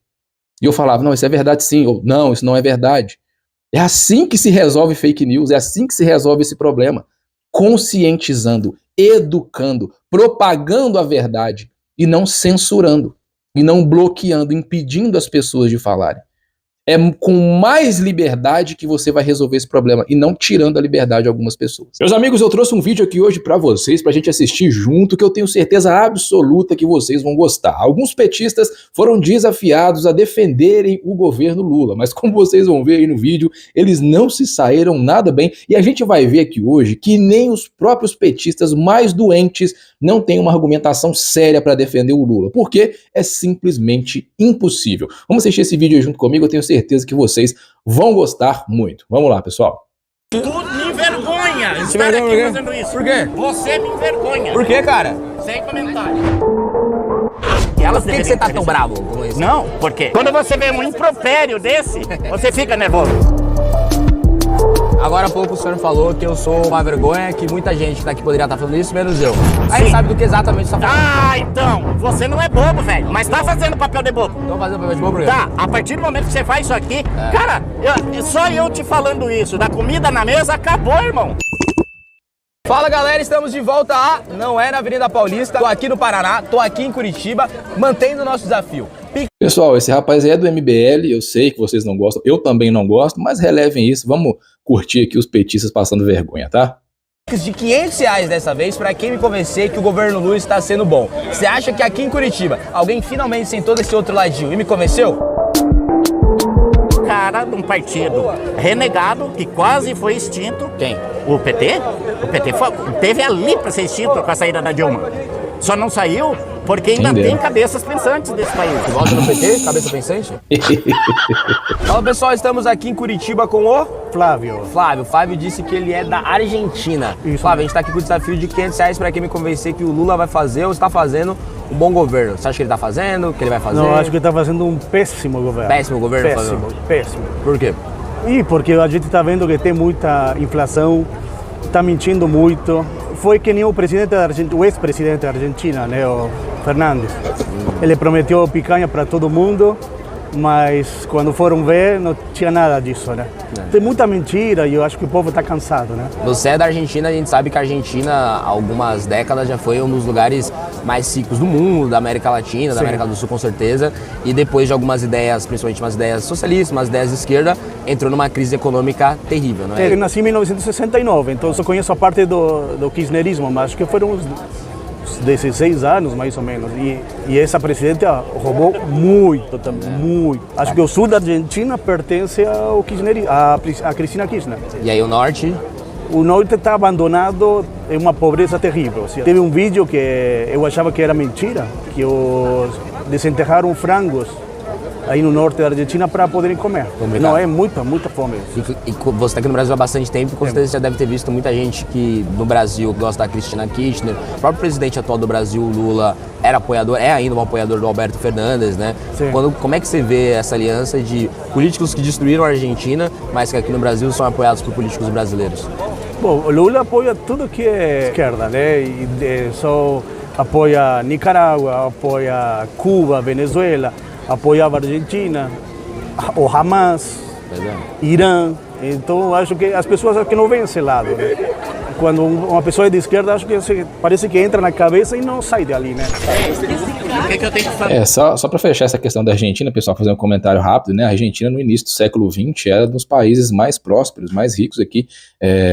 E eu falava, não, isso é verdade sim, ou não, isso não é verdade. É assim que se resolve fake news, é assim que se resolve esse problema. Conscientizando, educando, propagando a verdade e não censurando, e não bloqueando, impedindo as pessoas de falarem. é com mais liberdade que você vai resolver esse problema e não tirando a liberdade de algumas pessoas. Meus amigos, eu trouxe um vídeo aqui hoje pra vocês, pra gente assistir junto, que eu tenho certeza absoluta que vocês vão gostar. Alguns petistas foram desafiados a defenderem o governo Lula, mas como vocês vão ver aí no vídeo, eles não se saíram nada bem e a gente vai ver aqui hoje que nem os próprios petistas mais doentes não têm uma argumentação séria pra defender o Lula, porque é simplesmente impossível. Vamos assistir esse vídeo aí junto comigo, eu tenho certeza que vocês vão gostar muito. Vamos lá, pessoal. Tu me envergonha estar aqui fazendo isso. Por quê? Você me envergonha. Por quê, cara? Sem comentário. Por que você tá tão bravo com isso? Não, porque quando você vê um impropério desse, você fica nervoso. Agora há pouco o senhor falou que eu sou uma vergonha, que muita gente daqui poderia estar falando isso, menos eu. Aí sabe do que exatamente você tá falando. Ah, então, você não é bobo, velho, mas tá fazendo papel de bobo. Tô fazendo papel de bobo, por quê? Tá, a partir do momento que você faz isso aqui, cara, só eu te falando isso, da comida na mesa, acabou, irmão. Fala galera, estamos de volta Não É na Avenida Paulista, tô aqui no Paraná, tô aqui em Curitiba, mantendo o nosso desafio. Pessoal, esse rapaz é do MBL, eu sei que vocês não gostam, eu também não gosto, mas relevem isso, vamos curtir aqui os petistas passando vergonha, tá? De R$500 dessa vez para quem me convencer que o governo Lula está sendo bom. Você acha que aqui em Curitiba alguém finalmente sentou desse outro ladinho e me convenceu? Cara de um partido renegado que quase foi extinto. Quem? O PT? O PT teve ali para ser extinto com a saída da Dilma. Só não saiu porque ainda tem cabeças pensantes desse país. Volta no PT, cabeça pensante? Fala pessoal, estamos aqui em Curitiba com o Flávio. O Flávio disse que ele é da Argentina. Isso. Flávio, a gente tá aqui com o desafio de R$500 para quem me convencer que o Lula vai fazer ou está fazendo um bom governo. Você acha que ele tá fazendo, que ele vai fazer? Não, acho que ele tá fazendo um péssimo governo. Péssimo governo? Péssimo. Por quê? Porque a gente tá vendo que tem muita inflação, tá mentindo muito. Foi que nem o ex-presidente da Argentina, né, o Fernandes. Ele prometeu picanha para todo mundo, mas quando foram ver, não tinha nada disso, né? Tem muita mentira e eu acho que o povo está cansado, né? Você é da Argentina, a gente sabe que a Argentina, há algumas décadas, já foi um dos lugares mais ricos do mundo, da América Latina, da América do Sul, com certeza. E depois de algumas ideias, principalmente umas ideias socialistas, umas ideias de esquerda, entrou numa crise econômica terrível, não é? Eu nasci em 1969, então eu só conheço a parte do kirchnerismo, mas acho que foram uns 16 anos, mais ou menos. E essa presidenta roubou muito também, muito. Acho que o sul da Argentina pertence ao kirchnerismo, a Cristina Kirchner. E aí o norte? O norte está abandonado, é uma pobreza terrível. Teve um vídeo que eu achava que era mentira, que desenterraram frangos aí no norte da Argentina para poderem comer. Complicado. Não, é muita fome. E você está aqui no Brasil há bastante tempo, com certeza você já deve ter visto muita gente que no Brasil gosta da Cristina Kirchner. O próprio presidente atual do Brasil, Lula, era apoiador, é ainda um apoiador do Alberto Fernandes, né? Como é que você vê essa aliança de políticos que destruíram a Argentina, mas que aqui no Brasil são apoiados por políticos brasileiros? Bom, o Lula apoia tudo que é esquerda, né? E só apoia Nicarágua, apoia Cuba, Venezuela, apoiava a Argentina, o Hamas, Irã. Então acho que as pessoas que não veem esse lado, né? Quando uma pessoa é de esquerda, acho que parece que entra na cabeça e não sai dali, né? O que eu tenho que fazer? Só para fechar essa questão da Argentina, pessoal, fazer um comentário rápido, né? A Argentina no início do século XX era um dos países mais prósperos, mais ricos aqui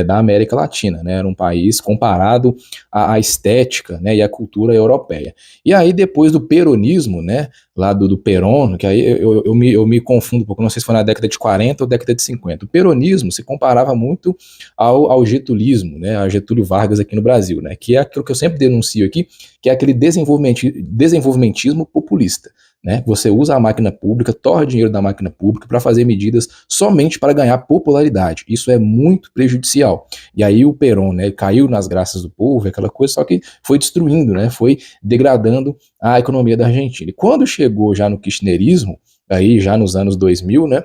da América Latina, né? Era um país comparado à estética, né, e à cultura europeia. E aí depois do peronismo, né, lá do Perón, que aí eu me confundo um pouco, não sei se foi na década de 40 ou década de 50. O peronismo se comparava muito ao getulismo, né, a Getúlio Vargas aqui no Brasil, né, que é aquilo que eu sempre denuncio aqui, que é aquele desenvolvimentismo populista, né? Você usa a máquina pública, torra dinheiro da máquina pública para fazer medidas somente para ganhar popularidade. Isso é muito prejudicial. E aí o Perón, né, caiu nas graças do povo, aquela coisa, só que foi destruindo, né, foi degradando a economia da Argentina. E quando chegou já no kirchnerismo, aí já nos anos 2000, né,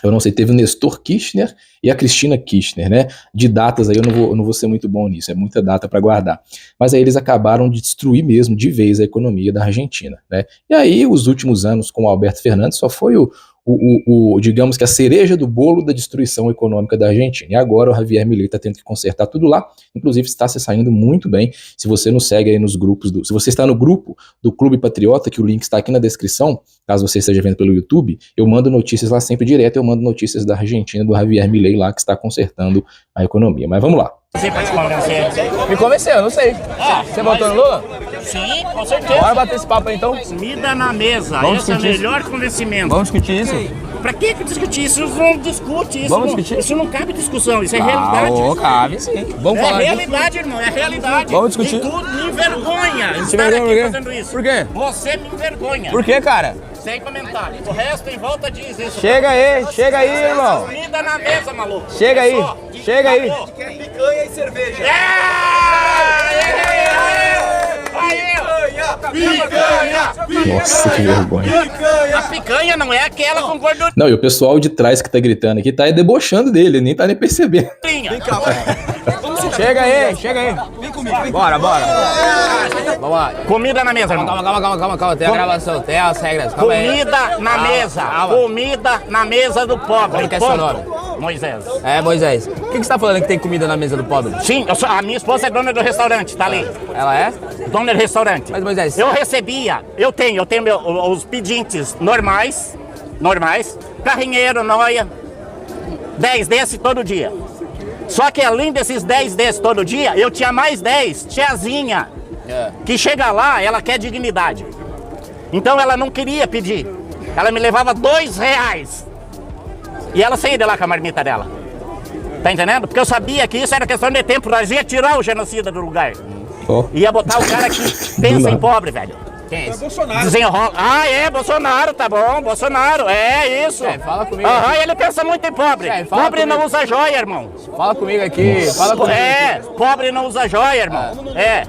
eu não sei, teve o Nestor Kirchner e a Cristina Kirchner, né? De datas aí eu não vou ser muito bom nisso, é muita data para guardar. Mas aí eles acabaram de destruir mesmo de vez a economia da Argentina, né? E aí os últimos anos com o Alberto Fernandes só foi digamos que a cereja do bolo da destruição econômica da Argentina. E agora o Javier Milei está tendo que consertar tudo lá, inclusive está se saindo muito bem. Se você nos segue aí nos grupos, se você está no grupo do Clube Patriota, que o link está aqui na descrição, caso você esteja vendo pelo YouTube, eu mando notícias lá sempre direto, eu mando notícias da Argentina, do Javier Milei lá, que está consertando a economia. Mas vamos lá. Você pode convencer? Me convenceu, não sei. Você votou no Lula? Sim, com certeza. Bora bater esse papo aí, então. Comida na mesa, Vamos esse é o discutir melhor convencimento. Vamos discutir isso? Pra que discutir isso? Não discute isso. Vamos não, discutir? Isso não cabe discussão, isso é realidade. Cabe sim. Vamos É falar aqui. realidade, irmão, é realidade. Vamos discutir? E tu me envergonha estar vergonha por aqui quê? fazendo isso. Por quê? Você me envergonha. Por quê, cara? Sem comentário. O resto em volta diz isso. Chega aí, irmão. Comida na mesa, maluco. Chega aí, chega aí. Picanha e cerveja. Picanha! Nossa, que vergonha. A picanha não é aquela com gordura. Não, e o pessoal de trás que tá gritando aqui tá debochando dele, nem tá nem percebendo. Chega aí. Vem comigo. Bora. Vamos lá. Comida na mesa, irmão. Calma. Tem a gravação, tem as regras. Calma aí. Comida na mesa. calma. Comida na mesa do pobre. Como que é seu nome? Moisés. É, Moisés. O que você tá falando que tem comida na mesa do pobre? Sim, a minha esposa é dona do restaurante, tá ali. Ela é? Dona do restaurante. Mas, Moisés... Eu tenho os pedintes normais, carrinheiro, noia, 10 desses todo dia. Só que além desses 10 desses todo dia, eu tinha mais 10 tiazinha, que chega lá, ela quer dignidade. Então ela não queria pedir, ela me levava R$2. E ela saía de lá com a marmita dela. Tá entendendo? Porque eu sabia que isso era questão de tempo, nós ia tirar o genocida do lugar. Ia botar o cara que pensa em pobre, velho. Quem é esse? Desenrola. Bolsonaro, tá bom, Bolsonaro, é isso. Fala comigo. Ele pensa muito em pobre. Pobre comigo. não usa joia, irmão. Fala comigo aqui, fala comigo. Pobre não usa joia, irmão.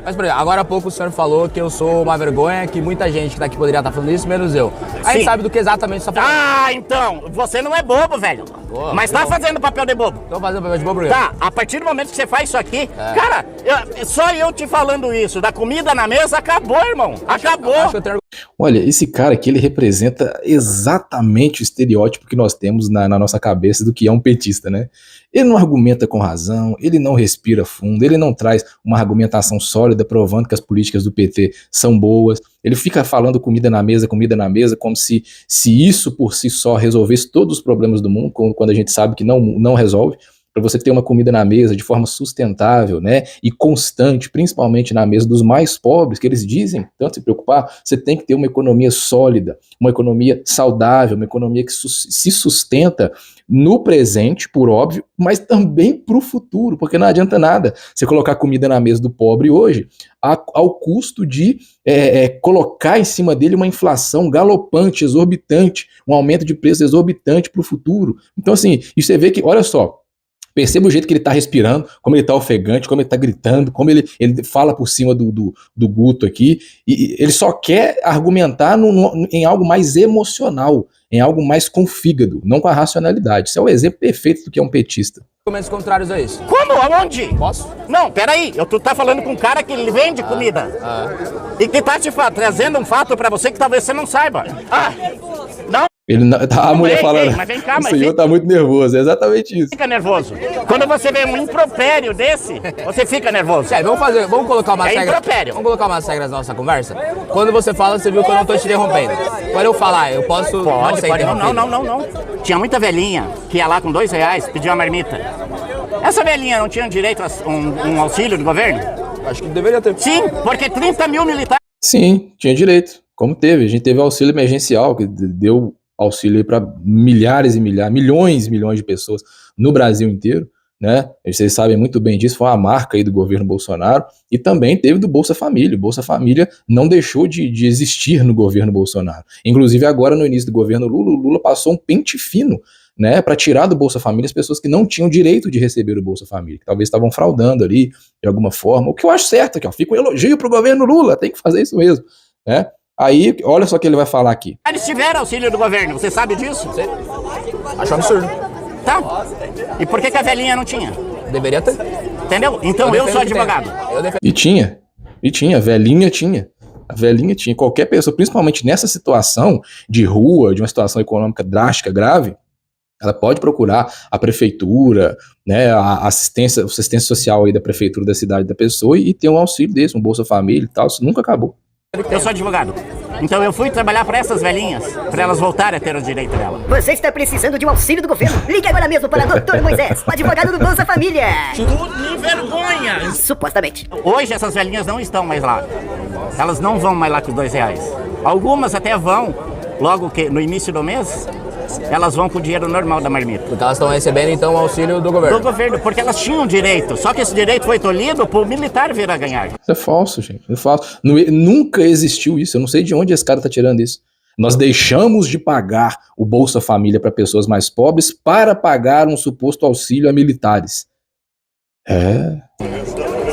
Mas, por exemplo, agora há pouco o senhor falou que eu sou uma vergonha, que muita gente que tá aqui poderia estar falando isso, menos eu. A gente sabe do que exatamente você tá falando. Então, você não é bobo, velho. Mas tá fazendo papel de bobo. Tô fazendo papel de bobo. Tá, a partir do momento que você faz isso aqui, cara, só eu te falando isso, da comida na mesa, acabou, irmão. Acabou. Olha, esse cara aqui, ele representa exatamente o estereótipo que nós temos na nossa cabeça do que é um petista, né? Ele não argumenta com razão, ele não respira fundo, ele não traz uma argumentação sólida provando que as políticas do PT são boas. Ele fica falando comida na mesa, como se isso por si só resolvesse todos os problemas do mundo, quando a gente sabe que não resolve. Para você ter uma comida na mesa de forma sustentável, né, e constante, principalmente na mesa dos mais pobres, que eles dizem tanto se preocupar, você tem que ter uma economia sólida, uma economia saudável, uma economia que se sustenta no presente, por óbvio, mas também para o futuro, porque não adianta nada você colocar comida na mesa do pobre hoje ao custo de colocar em cima dele uma inflação galopante, exorbitante, um aumento de preço exorbitante para o futuro. Então, assim, e você vê que, olha só, perceba o jeito que ele está respirando, como ele está ofegante, como ele está gritando, como ele fala por cima do Guto aqui, e ele só quer argumentar em algo mais emocional, em algo mais com fígado, não com a racionalidade. Isso é o exemplo perfeito do que é um petista. Argumentos contrários a isso. Como? Aonde? Posso? Não, peraí, tu tá falando com um cara que ele vende comida. E que tá te trazendo um fato pra você que talvez você não saiba. Não. A mulher falando, mas vem cá, o senhor tá muito nervoso, é exatamente isso. Fica nervoso. Quando você vê um impropério desse, você fica nervoso. Sério, vamos colocar umas regras. Impropério. Vamos colocar umas regras na nossa conversa? Quando você fala, você viu que eu não tô te interrompendo. Quando eu falar, eu posso Pode. interrompido. Não. Tinha muita velhinha que ia lá com R$2, pedia uma marmita. Essa velhinha não tinha direito a um auxílio do governo? Acho que deveria ter. Sim, porque 30 mil militares... Sim, tinha direito. Como teve. A gente teve auxílio emergencial, que deu auxílio para milhões de pessoas no Brasil inteiro, né? Vocês sabem muito bem disso, foi uma marca aí do governo Bolsonaro, e também teve do Bolsa Família. O Bolsa Família não deixou de existir no governo Bolsonaro. Inclusive agora no início do governo Lula, o Lula passou um pente fino, né, para tirar do Bolsa Família as pessoas que não tinham direito de receber o Bolsa Família, que talvez estavam fraudando ali de alguma forma, o que eu acho certo, que fica um elogio pro governo Lula, tem que fazer isso mesmo, né? Aí, olha só o que ele vai falar aqui. Eles tiveram auxílio do governo, você sabe disso? Acho absurdo. Tá. E por que a velhinha não tinha? Deveria ter. Entendeu? Então eu sou advogado. E tinha, a velhinha tinha. A velhinha tinha. Qualquer pessoa, principalmente nessa situação de rua, de uma situação econômica drástica, grave, ela pode procurar a prefeitura, né, a assistência social aí da prefeitura da cidade da pessoa e ter um auxílio desse, um Bolsa Família e tal. Isso nunca acabou. Eu sou advogado. Então eu fui trabalhar para essas velhinhas, para elas voltarem a ter o direito dela. Você está precisando de um auxílio do governo? Ligue agora mesmo para Dr. Moisés, o advogado do Bolsa Família. Que vergonha! Supostamente. Hoje essas velhinhas não estão mais lá. Elas não vão mais lá com os R$2. Algumas até vão, logo que no início do mês, elas vão com o dinheiro normal da marmita. Porque elas estão recebendo então o auxílio do governo. Do governo, porque elas tinham direito. Só que esse direito foi tolhido para o militar vir a ganhar. Isso é falso, gente. É falso. Nunca existiu isso. Eu não sei de onde esse cara tá tirando isso. Nós deixamos de pagar o Bolsa Família para pessoas mais pobres para pagar um suposto auxílio a militares.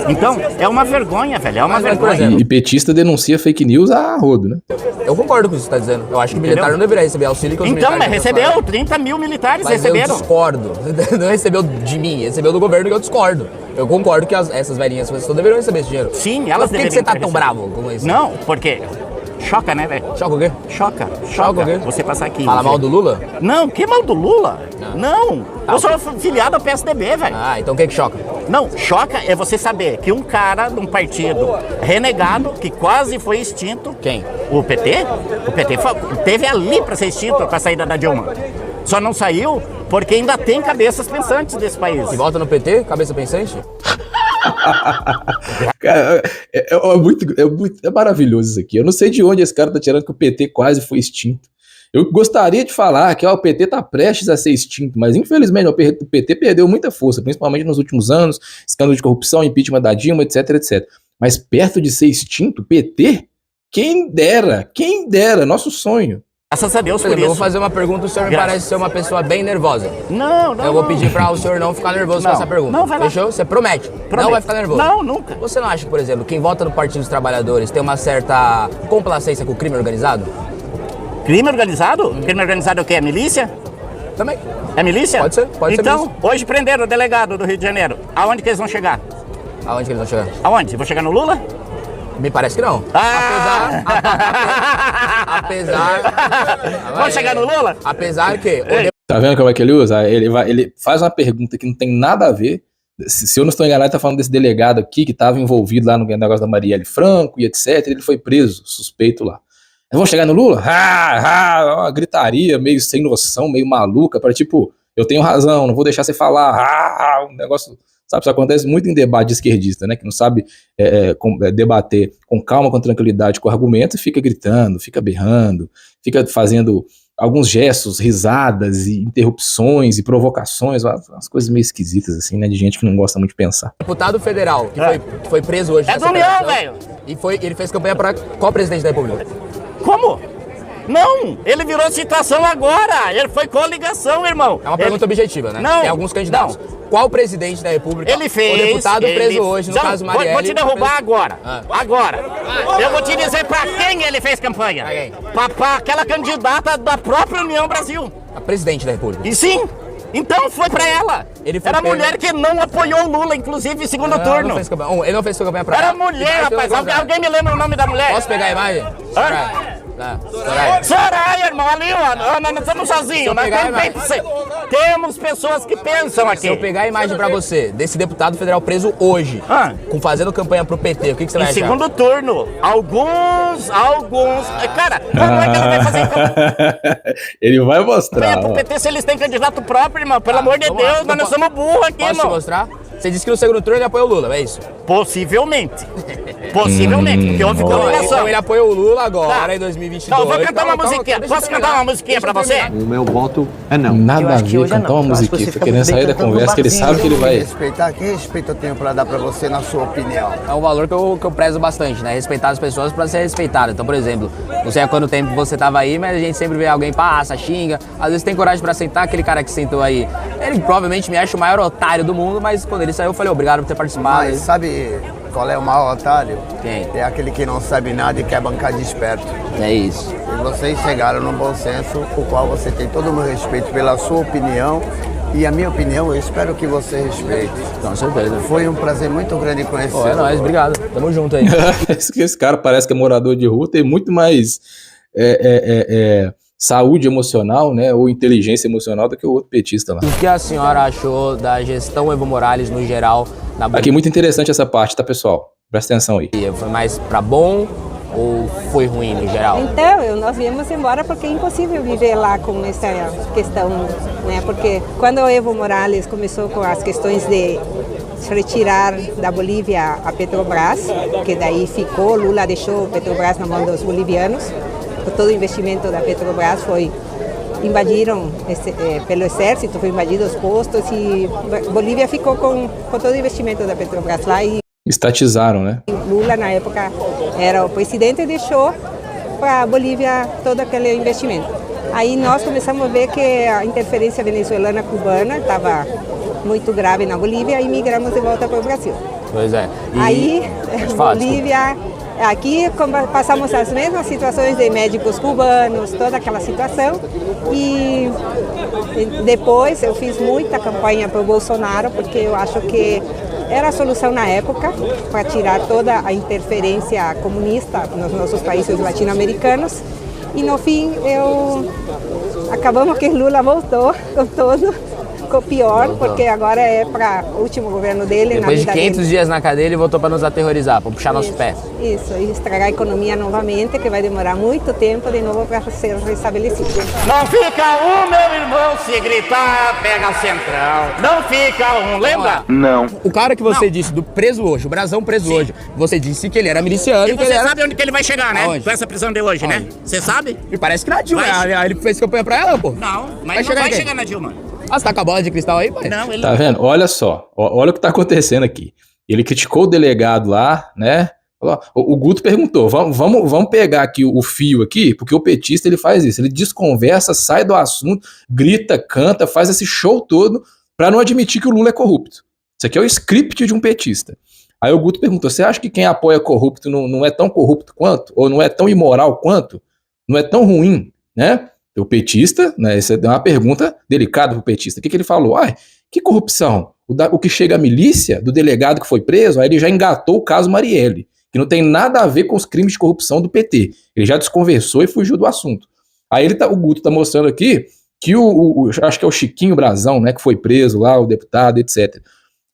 Então, é uma vergonha, velho. É uma vergonha. E petista denuncia fake news a rodo, né? Eu concordo com isso que você está dizendo. Eu acho que o militar não deveria receber auxílio que os então, mas militares recebeu 30 mil militares, mas receberam. Eu discordo. Não recebeu de mim, recebeu do governo que eu discordo. Eu concordo que essas velhinhas pessoas deveriam receber esse dinheiro. Sim, elas deveriam. Por que você tá tão bravo com isso? Não, porque choca, né, velho? Choca o quê? Choca o quê? Você passar aqui. Fala mal do Lula? Não, que mal do Lula? Não. Eu sou filiado ao PSDB, velho. Ah, então o que choca? Não, choca é você saber que um cara de um partido renegado, que quase foi extinto. Quem? O PT? O PT teve ali para ser extinto com a saída da Dilma. Só não saiu porque ainda tem cabeças pensantes desse país. E volta no PT, cabeça pensante? Cara, é maravilhoso isso aqui. Eu não sei de onde esse cara tá tirando que o PT quase foi extinto. Eu gostaria de falar que o PT tá prestes a ser extinto, mas infelizmente o PT perdeu muita força, principalmente nos últimos anos, escândalo de corrupção, impeachment da Dilma, etc, etc. Mas perto de ser extinto, PT? Quem dera, nosso sonho. Graças a Deus por isso. Eu vou fazer uma pergunta, o senhor me parece ser uma pessoa bem nervosa. Não. Eu vou pedir para o senhor não ficar nervoso com essa pergunta. Não, vai lá. Fechou? Você promete? Não vai ficar nervoso? Não, nunca. Você não acha que, por exemplo, quem vota no Partido dos Trabalhadores tem uma certa complacência com o crime organizado? Crime organizado? Crime organizado é o quê? É milícia? Também. É milícia? Pode ser Então, milícia. hoje prenderam o delegado do Rio de Janeiro. Aonde que eles vão chegar? Aonde que eles vão chegar? Aonde? Vão chegar no Lula? Me parece que não. Vão chegar no Lula? Apesar que... Tá vendo como é que ele usa? Ele faz uma pergunta que não tem nada a ver. Se eu não estou enganado, ele tá falando desse delegado aqui que estava envolvido lá no negócio da Marielle Franco e etc. Ele foi preso, suspeito lá. Vão chegar no Lula? Uma gritaria meio sem noção, meio maluca, para tipo, eu tenho razão, não vou deixar você falar. Um negócio, sabe, isso acontece muito em debate de esquerdista, né, que não sabe debater com calma, com tranquilidade, com argumentos, e fica gritando, fica berrando, fica fazendo alguns gestos, risadas e interrupções e provocações, umas coisas meio esquisitas assim, né, de gente que não gosta muito de pensar. Deputado federal que foi preso hoje. É do União, velho! E ele fez campanha para qual presidente da República? Como? Não, ele virou situação agora. Ele foi coligação, irmão. É uma pergunta objetiva, né? Não. Tem alguns candidatos. Não. Qual presidente da República? Ele fez. O deputado preso hoje, no caso Marielle. Vou te derrubar agora. Agora. Eu vou te dizer pra quem ele fez campanha. Pra aquela candidata da própria União Brasil. A presidente da República. E sim. Então foi pra ela. Era a mulher que não apoiou o Lula, inclusive, em segundo turno. Não fez campanha. Ele não fez campanha pra ela. Era mulher, rapaz. Alguém me lembra o nome da mulher? Posso pegar a imagem? Soraya, irmão, ali, ó, nós não estamos sozinhos, temos pessoas que pensam aqui. Se eu pegar a imagem pra você, desse deputado federal preso hoje, fazendo campanha pro PT, o que você vai achar? Em segundo turno, alguns, cara, como é que ele vai fazer? Ele vai mostrar. Pro PT se eles têm candidato próprio, irmão, pelo amor de Deus, nós não somos burros aqui, irmão. Posso te mostrar? Você disse que no segundo turno ele apoia o Lula, é isso? Possivelmente, porque houve coligação. Então ele apoia o Lula agora, em 2022. Então, vou cantar uma musiquinha. Posso cantar uma musiquinha pra você? O meu voto é não. Nada a ver, cantar uma musiquinha. Tô querendo sair da conversa, que ele sabe que ele vai... Respeitar, que respeito eu tenho pra dar pra você na sua opinião? É um valor que eu prezo bastante, né? Respeitar as pessoas pra ser respeitado. Então, por exemplo, não sei há quanto tempo você tava aí, mas a gente sempre vê alguém passa, xinga. Às vezes tem coragem pra sentar, aquele cara que sentou aí. Ele provavelmente me acha o maior otário do mundo, mas quando ele saiu eu falei obrigado por ter participado. Mas sabe qual é o maior otário? Quem? É aquele que não sabe nada e quer bancar de esperto. É isso. E vocês chegaram num bom senso, o qual você tem todo o meu respeito pela sua opinião. E a minha opinião, eu espero que você respeite. Com certeza. Foi um prazer muito grande conhecer. É nóis, obrigado. Tamo junto aí. Esse cara parece que é morador de rua, tem muito mais saúde emocional, né, ou inteligência emocional do que o outro petista lá. O que a senhora achou da gestão Evo Morales no geral? Aqui, muito interessante essa parte, tá, pessoal? Presta atenção aí. Foi mais pra bom ou foi ruim no geral? Então, nós viemos embora porque é impossível viver lá com essa questão, né? Porque quando o Evo Morales começou com as questões de retirar da Bolívia a Petrobras, que daí ficou, Lula deixou a Petrobras na mão dos bolivianos, todo o investimento da Petrobras invadiram pelo exército, foi invadido os postos e Bolívia ficou com todo o investimento da Petrobras lá. E estatizaram, né? Lula, na época, era o presidente e deixou para a Bolívia todo aquele investimento. Aí nós começamos a ver que a interferência venezuelana-cubana estava muito grave na Bolívia e migramos de volta para o Brasil. Pois é. Aí, Bolívia, aqui passamos as mesmas situações de médicos cubanos, toda aquela situação. E depois eu fiz muita campanha para o Bolsonaro, porque eu acho que era a solução na época para tirar toda a interferência comunista nos nossos países latino-americanos. E no fim, acabamos que Lula voltou com todo, ficou pior, porque agora é para o último governo dele. Depois de 500 dias na cadeia, ele voltou para nos aterrorizar, para puxar nosso pé. Isso, e estragar a economia novamente, que vai demorar muito tempo de novo para ser restabelecido. Não fica meu irmão, se gritar, pega a central. Não fica lembra? Não. O cara que você disse, do preso hoje, o Brasão preso hoje, você disse que ele era miliciano. E você sabe onde que ele vai chegar, né? Com essa prisão de hoje, né? Você sabe? E parece que na Dilma, ele fez campanha pra ela, pô. Não, mas não vai chegar na Dilma. Ah, você tá com a bola de cristal aí, pai? Não, ele tá vendo? Olha só, olha o que tá acontecendo aqui. Ele criticou o delegado lá, né? O Guto perguntou, vamos pegar aqui o fio aqui, porque o petista ele faz isso, ele desconversa, sai do assunto, grita, canta, faz esse show todo para não admitir que o Lula é corrupto. Isso aqui é o script de um petista. Aí o Guto perguntou, você acha que quem apoia corrupto não é tão corrupto quanto? Ou não é tão imoral quanto? Não é tão ruim, né? O petista, né, essa é uma pergunta delicada pro petista. O que ele falou? Que corrupção? O que chega à milícia do delegado que foi preso, aí ele já engatou o caso Marielle, que não tem nada a ver com os crimes de corrupção do PT. Ele já desconversou e fugiu do assunto. Aí o Guto tá mostrando aqui que acho que é o Chiquinho Brazão, né, que foi preso lá, o deputado, etc.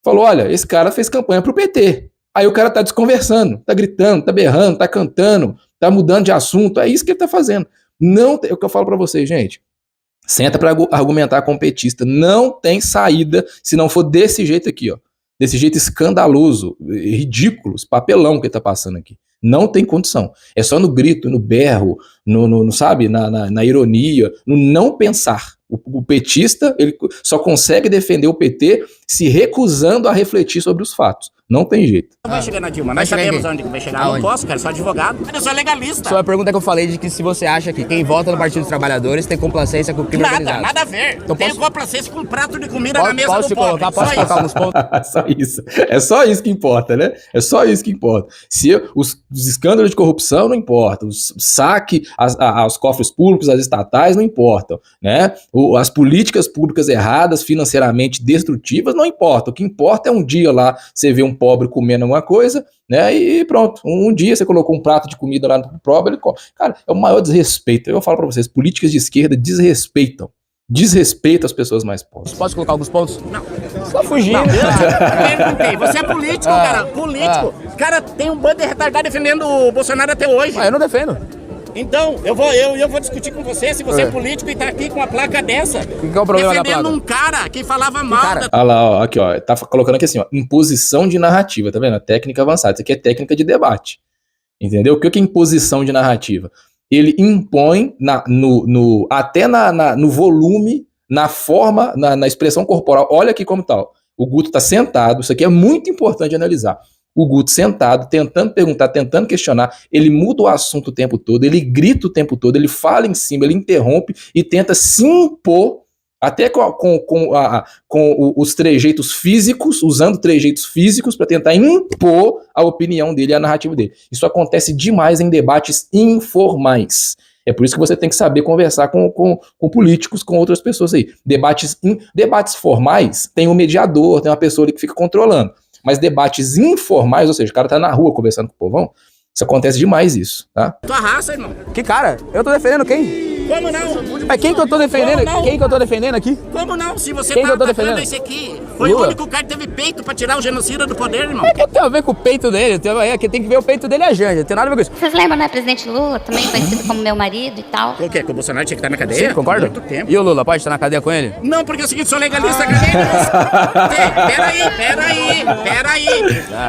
Falou, olha, esse cara fez campanha pro PT. Aí o cara tá desconversando, tá gritando, tá berrando, tá cantando, tá mudando de assunto, é isso que ele tá fazendo. Não tem, é o que eu falo pra vocês, gente. Senta pra argumentar com o petista. Não tem saída se não for desse jeito aqui, ó. Desse jeito escandaloso, ridículo, esse papelão que ele tá passando aqui. Não tem condição. É só no grito, no berro, sabe, na ironia, no não pensar. O petista, ele só consegue defender o PT se recusando a refletir sobre os fatos. Não tem jeito. Não vai chegar na Dilma, nós sabemos onde que vai chegar. Não posso, cara, sou advogado. Eu sou legalista. Só a pergunta que eu falei de que se você acha que quem vota no Partido dos Trabalhadores tem complacência com o crime organizado. Nada a ver. Então tenho complacência com um prato de comida na mesa do pobre. Posso colocar alguns pontos? Só isso. É só isso que importa, né? É só isso que importa. Se os escândalos de corrupção não importam, o saque aos cofres públicos, às estatais não importam, né? As políticas públicas erradas, financeiramente destrutivas, não importam. O que importa é um dia lá você ver um pobre comendo alguma coisa, né? E pronto. Um dia você colocou um prato de comida lá no pobre, ele come. Cara, é o maior desrespeito. Eu falo pra vocês, políticas de esquerda desrespeitam as pessoas mais pobres. Posso colocar alguns pontos? Não. Só fugindo. Perguntei. Você é político, cara. Político. Cara, tem um bando de retardado defendendo o Bolsonaro até hoje. Eu não defendo. Então, eu vou discutir com você se você é político e tá aqui com uma placa dessa. Que é o problema da placa? Defendendo um cara que falava mal da... Olha lá, ó, aqui, ó, tá colocando aqui assim, ó, imposição de narrativa, tá vendo? A técnica avançada, isso aqui é técnica de debate, entendeu? O que é imposição de narrativa? Ele impõe até no volume, na forma, na expressão corporal. Olha aqui como tal. O Guto tá sentado, isso aqui é muito importante analisar. O Guto sentado, tentando perguntar, tentando questionar, ele muda o assunto o tempo todo, ele grita o tempo todo, ele fala em cima, ele interrompe e tenta se impor, até com os trejeitos físicos, usando trejeitos físicos para tentar impor a opinião dele e a narrativa dele. Isso acontece demais em debates informais. É por isso que você tem que saber conversar com políticos, com outras pessoas aí. Debates formais, tem um mediador, tem uma pessoa ali que fica controlando. Mas debates informais, ou seja, o cara tá na rua conversando com o povão, isso acontece demais isso, tá? Tua raça, irmão. Que cara? Eu tô defendendo quem? Como não? Mas quem que eu tô defendendo? Quem que eu tô defendendo aqui? Como não? Se você Quem que tá eu tô atacando defendendo? esse aqui, foi Lula. o único cara que teve peito pra tirar o genocida do poder, irmão. O que tem a ver com o peito dele? Tem que ver o peito dele e a Janja, não tem nada a ver com isso. Vocês lembram, né, presidente Lula, também conhecido como meu marido e tal? O quê? Que o Bolsonaro tinha que estar na cadeia? Sim, concorda? Muito tempo. E o Lula, pode estar na cadeia com ele? Não, porque é o seguinte, sou legalista, Peraí.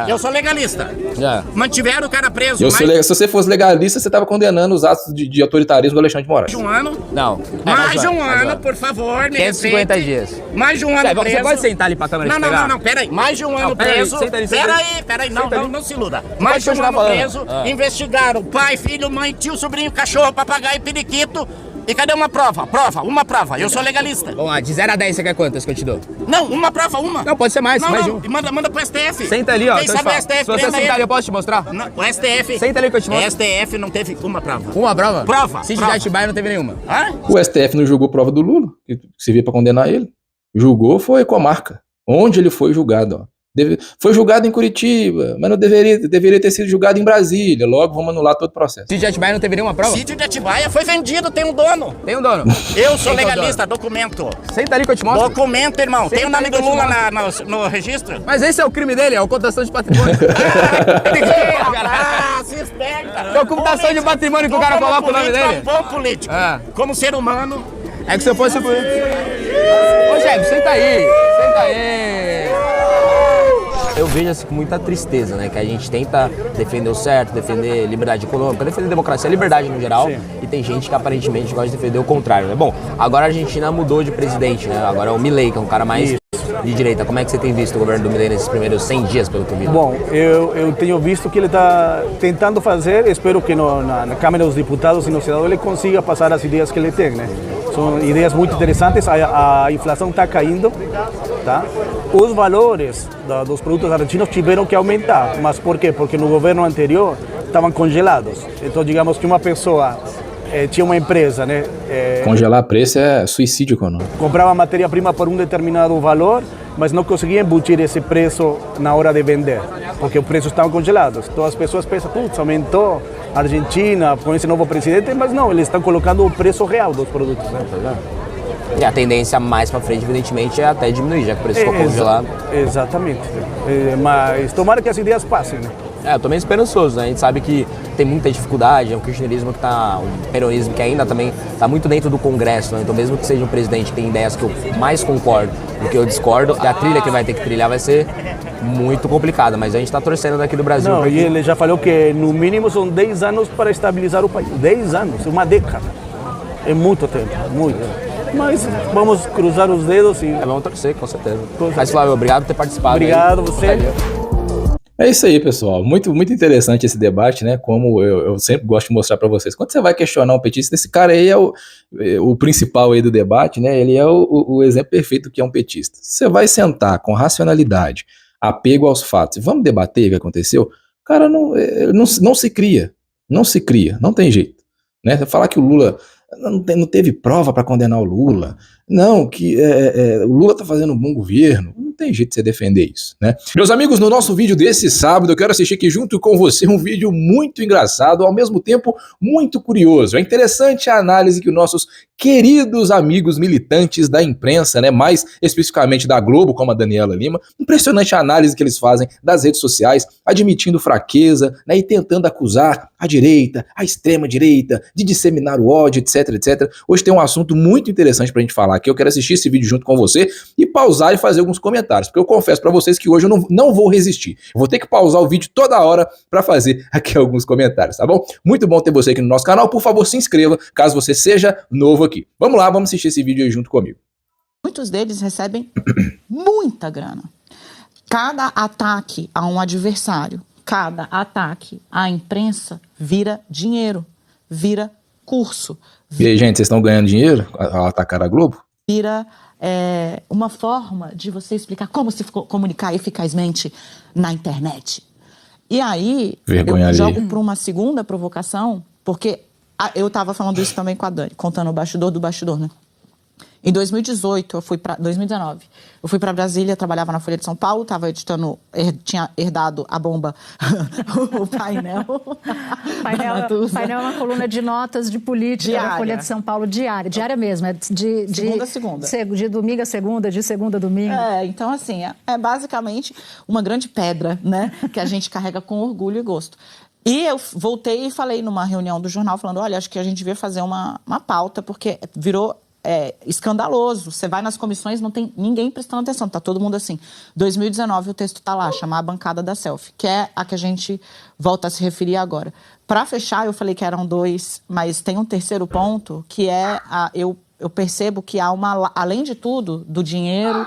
Eu sou legalista. Já. Mantiveram o cara preso. Se você fosse legalista, você estava condenando os atos de autoritarismo do Alexandre de Moraes. Mais de um ano. Não. Mais de um ano, por favor, me 550 respeite. dias. Mais de um ano preso. Você pode sentar ali pra câmera de pegar? Não, peraí. Mais de um ano preso. Peraí. Não se iluda. Mais de um ano preso. Investigaram pai, filho, mãe, tio, sobrinho, cachorro, papagaio, periquito. E cadê uma prova? Uma prova. Eu sou legalista. Vamos lá, de 0 a 10 você quer quantas que eu te dou? Não, uma prova, uma. Não, pode ser mais, mais de um. Manda pro STF. Senta ali, ó. Quem sabe o STF Se você sentar ali, eu posso te mostrar? Não, o STF. Senta ali que eu te mostro. STF não teve uma prova. Uma prova? Prova. Cid de Atibaia não teve nenhuma. Hã? O STF não julgou prova do Lula, que servia para condenar ele. Julgou foi comarca, onde ele foi julgado. Ó. Foi julgado em Curitiba, mas não deveria ter sido julgado em Brasília. Logo, vamos anular todo o processo. Cid de Atibaia não teve nenhuma prova? Cid de Atibaia foi vendido, tem um dono. Tem um dono. Eu sou legalista, documento. Senta ali que eu te mostro. Documento, irmão. Tem o nome do Lula no registro? Mas esse é o crime dele, é ocultação de patrimônio. Se esperta. É ocultação de patrimônio que o cara coloca o nome dele. É um bom político. Como ser humano. É que se eu fosse... Ô, chefe, senta aí. Eu vejo assim com muita tristeza, né? Que a gente tenta defender o certo, defender liberdade econômica, defender democracia, liberdade no geral. Sim. E tem gente que aparentemente gosta de defender o contrário, né? Bom, agora a Argentina mudou de presidente, né? Agora é o Milei, que é um cara mais de direita. Como é que você tem visto o governo do Milei nesses primeiros 100 dias, pelo que eu vi? Bom, eu tenho visto que ele está tentando fazer, espero que na Câmara dos Deputados e no Senado ele consiga passar as ideias que ele tem, né? São ideias muito interessantes, a inflação está caindo, tá? Os valores dos produtos argentinos tiveram que aumentar, mas por quê? Porque no governo anterior estavam congelados. Então, digamos que uma pessoa tinha uma empresa, né? Congelar preço é suicídio econômico. Comprava matéria-prima por um determinado valor, mas não conseguia embutir esse preço na hora de vender, porque os preços estavam congelados. Então as pessoas pensam, putz, aumentou a Argentina com esse novo presidente, mas não, eles estão colocando o preço real dos produtos, né? E a tendência mais para frente, evidentemente, é até diminuir, já que o preço ficou congelado. Exatamente. Mas tomara que as ideias passem, né? Eu tô meio esperançoso, né? A gente sabe que tem muita dificuldade, é um kirchnerismo que tá, um peronismo que ainda também tá muito dentro do Congresso, né? Então mesmo que seja um presidente que tem ideias que eu mais concordo do que eu discordo, a trilha que vai ter que trilhar vai ser muito complicada, mas a gente tá torcendo daqui do Brasil. Não, e ele já falou que no mínimo são 10 anos para estabilizar o país. 10 anos, uma década. É muito tempo, muito. Mas vamos cruzar os dedos e... vamos torcer, com certeza. Mas, Flávio, obrigado por ter participado. Obrigado, você. É isso aí, pessoal. Muito interessante esse debate, né? Como eu sempre gosto de mostrar para vocês. Quando você vai questionar um petista, esse cara aí é o principal aí do debate, né? Ele é o exemplo perfeito do que é um petista. Você vai sentar com racionalidade, apego aos fatos, e vamos debater o que aconteceu, o cara não se cria. Não se cria, não tem jeito. Né? Você falar que o Lula... Não teve prova para condenar o Lula. Não, que o Lula tá fazendo um bom governo. Não tem jeito de você defender isso, né? Meus amigos, no nosso vídeo desse sábado, eu quero assistir aqui junto com você um vídeo muito engraçado, ao mesmo tempo muito curioso. É interessante a análise que os nossos queridos amigos militantes da imprensa, né, mais especificamente da Globo, como a Daniela Lima, impressionante a análise que eles fazem das redes sociais, admitindo fraqueza, né, e tentando acusar a direita, a extrema direita, de disseminar o ódio, etc, etc. Hoje tem um assunto muito interessante pra gente falar aqui. Eu quero assistir esse vídeo junto com você e pausar e fazer alguns comentários, porque eu confesso pra vocês que hoje eu não vou resistir. Eu vou ter que pausar o vídeo toda hora pra fazer aqui alguns comentários, tá bom? Muito bom ter você aqui no nosso canal. Por favor, se inscreva, caso você seja novo aqui. Vamos lá, vamos assistir esse vídeo aí junto comigo. Muitos deles recebem muita grana. Cada ataque a um adversário, cada ataque à imprensa vira dinheiro, vira curso. E aí, gente, vocês estão ganhando dinheiro ao atacar a Globo? Vira uma forma de você explicar como se comunicar eficazmente na internet. E aí, eu jogo para uma segunda provocação, porque eu estava falando isso também com a Dani, contando o bastidor do bastidor, né? Em 2018, 2019, eu fui para Brasília, trabalhava na Folha de São Paulo, estava editando, tinha herdado a bomba, o painel. Painel é uma coluna de notas de política da Folha de São Paulo diária mesmo, é de segunda a segunda. De domingo a segunda, de segunda a domingo. Então assim, é basicamente uma grande pedra, né, que a gente carrega com orgulho e gosto. E eu voltei e falei numa reunião do jornal, falando, olha, acho que a gente devia fazer uma pauta, porque virou escandaloso. Você vai nas comissões, não tem ninguém prestando atenção, tá todo mundo assim. 2019 o texto tá lá, chama A Bancada da Selfie, que é a que a gente volta a se referir agora. Para fechar, eu falei que eram 2, mas tem um terceiro ponto, que é, eu percebo que há além de tudo, do dinheiro,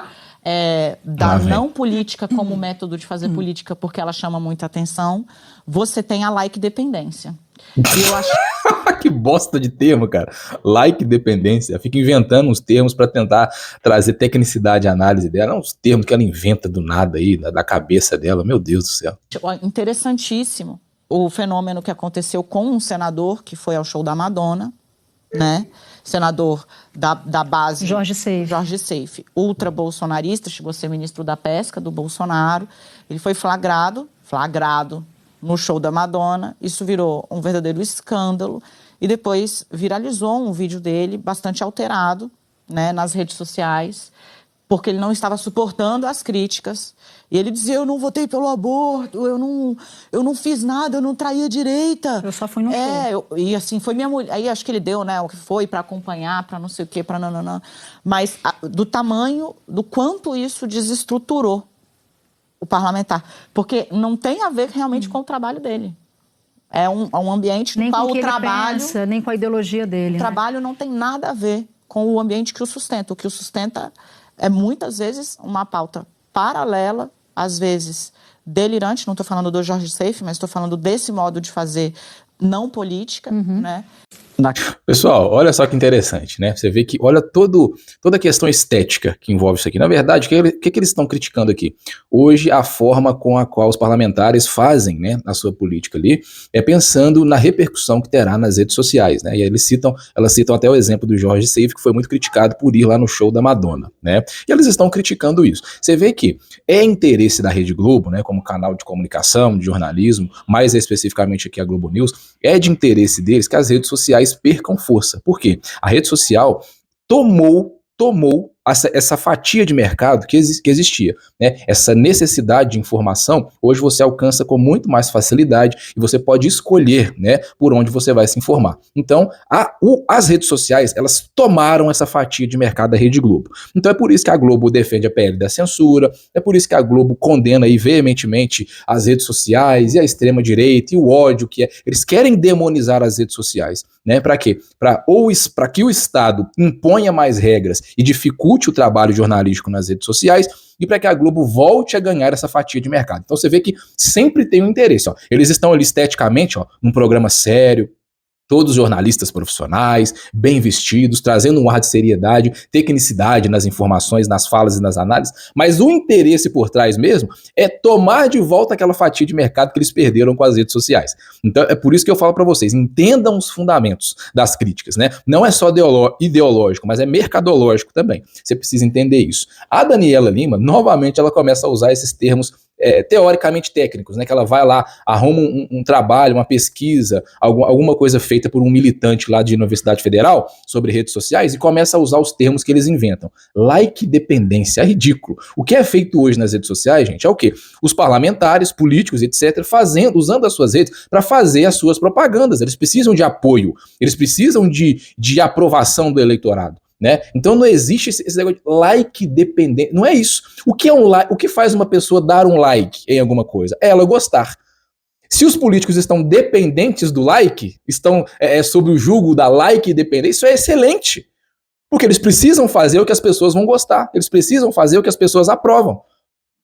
da não política como método de fazer política, porque ela chama muita atenção, você tem a like dependência. E eu acho... Que bosta de termo, cara. Like dependência. Fica inventando uns termos para tentar trazer tecnicidade à análise dela. Uns termos que ela inventa do nada aí, da cabeça dela. Meu Deus do céu. Interessantíssimo o fenômeno que aconteceu com um senador que foi ao show da Madonna, né? Senador da base... Jorge Seife. Ultra-bolsonarista, chegou a ser ministro da Pesca do Bolsonaro. Ele foi flagrado no show da Madonna. Isso virou um verdadeiro escândalo. E depois viralizou um vídeo dele bastante alterado, né, nas redes sociais, porque ele não estava suportando as críticas. E ele dizia, eu não votei pelo aborto, eu não fiz nada, eu não traí a direita. Eu só fui no show. E assim, foi minha mulher. Aí acho que ele deu, né, o que foi para acompanhar, para não sei o quê, para nananã. Mas do tamanho, do quanto isso desestruturou o parlamentar. Porque não tem a ver realmente com o trabalho dele. É um ambiente no qual o trabalho... pensa, nem com a ideologia dele. O trabalho não tem nada a ver com o ambiente que o sustenta. O que o sustenta é, muitas vezes, uma pauta paralela, às vezes delirante. Não estou falando do Jorge Seife, mas estou falando desse modo de fazer não política, né? Pessoal, olha só que interessante, né? Você vê que, olha toda a questão estética que envolve isso aqui. Na verdade, o que eles estão criticando aqui? Hoje, a forma com a qual os parlamentares fazem, né, a sua política ali, pensando na repercussão que terá nas redes sociais, né? E aí elas citam até o exemplo do Jorge Seife, que foi muito criticado por ir lá no show da Madonna, né? E eles estão criticando isso. Você vê que é interesse da Rede Globo, né, como canal de comunicação, de jornalismo, mais especificamente aqui a Globo News, é de interesse deles que as redes sociais percam força. Por quê? A rede social tomou essa fatia de mercado que existia, né? Essa necessidade de informação, hoje você alcança com muito mais facilidade e você pode escolher, né, por onde você vai se informar. Então, as redes sociais, elas tomaram essa fatia de mercado da Rede Globo. Então é por isso que a Globo defende a PL da censura, é por isso que a Globo condena aí veementemente as redes sociais e a extrema-direita e o ódio que eles querem demonizar as redes sociais, né? Para quê? Para que o Estado imponha mais regras e dificulte o trabalho jornalístico nas redes sociais e para que a Globo volte a ganhar essa fatia de mercado. Então você vê que sempre tem um interesse. Ó. Eles estão ali esteticamente, ó, num programa sério, todos jornalistas profissionais, bem vestidos, trazendo um ar de seriedade, tecnicidade nas informações, nas falas e nas análises, mas o interesse por trás mesmo é tomar de volta aquela fatia de mercado que eles perderam com as redes sociais. Então é por isso que eu falo para vocês, entendam os fundamentos das críticas, né? Não é só ideológico, mas é mercadológico também. Você precisa entender isso. A Daniela Lima, novamente, ela começa a usar esses termos teoricamente técnicos, né? Que ela vai lá, arruma um trabalho, uma pesquisa, alguma coisa feita por um militante lá de Universidade Federal sobre redes sociais e começa a usar os termos que eles inventam. Like dependência, é ridículo. O que é feito hoje nas redes sociais, gente, é o quê? Os parlamentares, políticos, etc., usando as suas redes para fazer as suas propagandas. Eles precisam de apoio, eles precisam de aprovação do eleitorado. Né? Então não existe esse negócio de like dependente, não é isso. O que é um like? O que faz uma pessoa dar um like em alguma coisa? É ela gostar. Se os políticos estão dependentes do like, estão sob o jugo da like dependência, isso é excelente. Porque eles precisam fazer o que as pessoas vão gostar, eles precisam fazer o que as pessoas aprovam.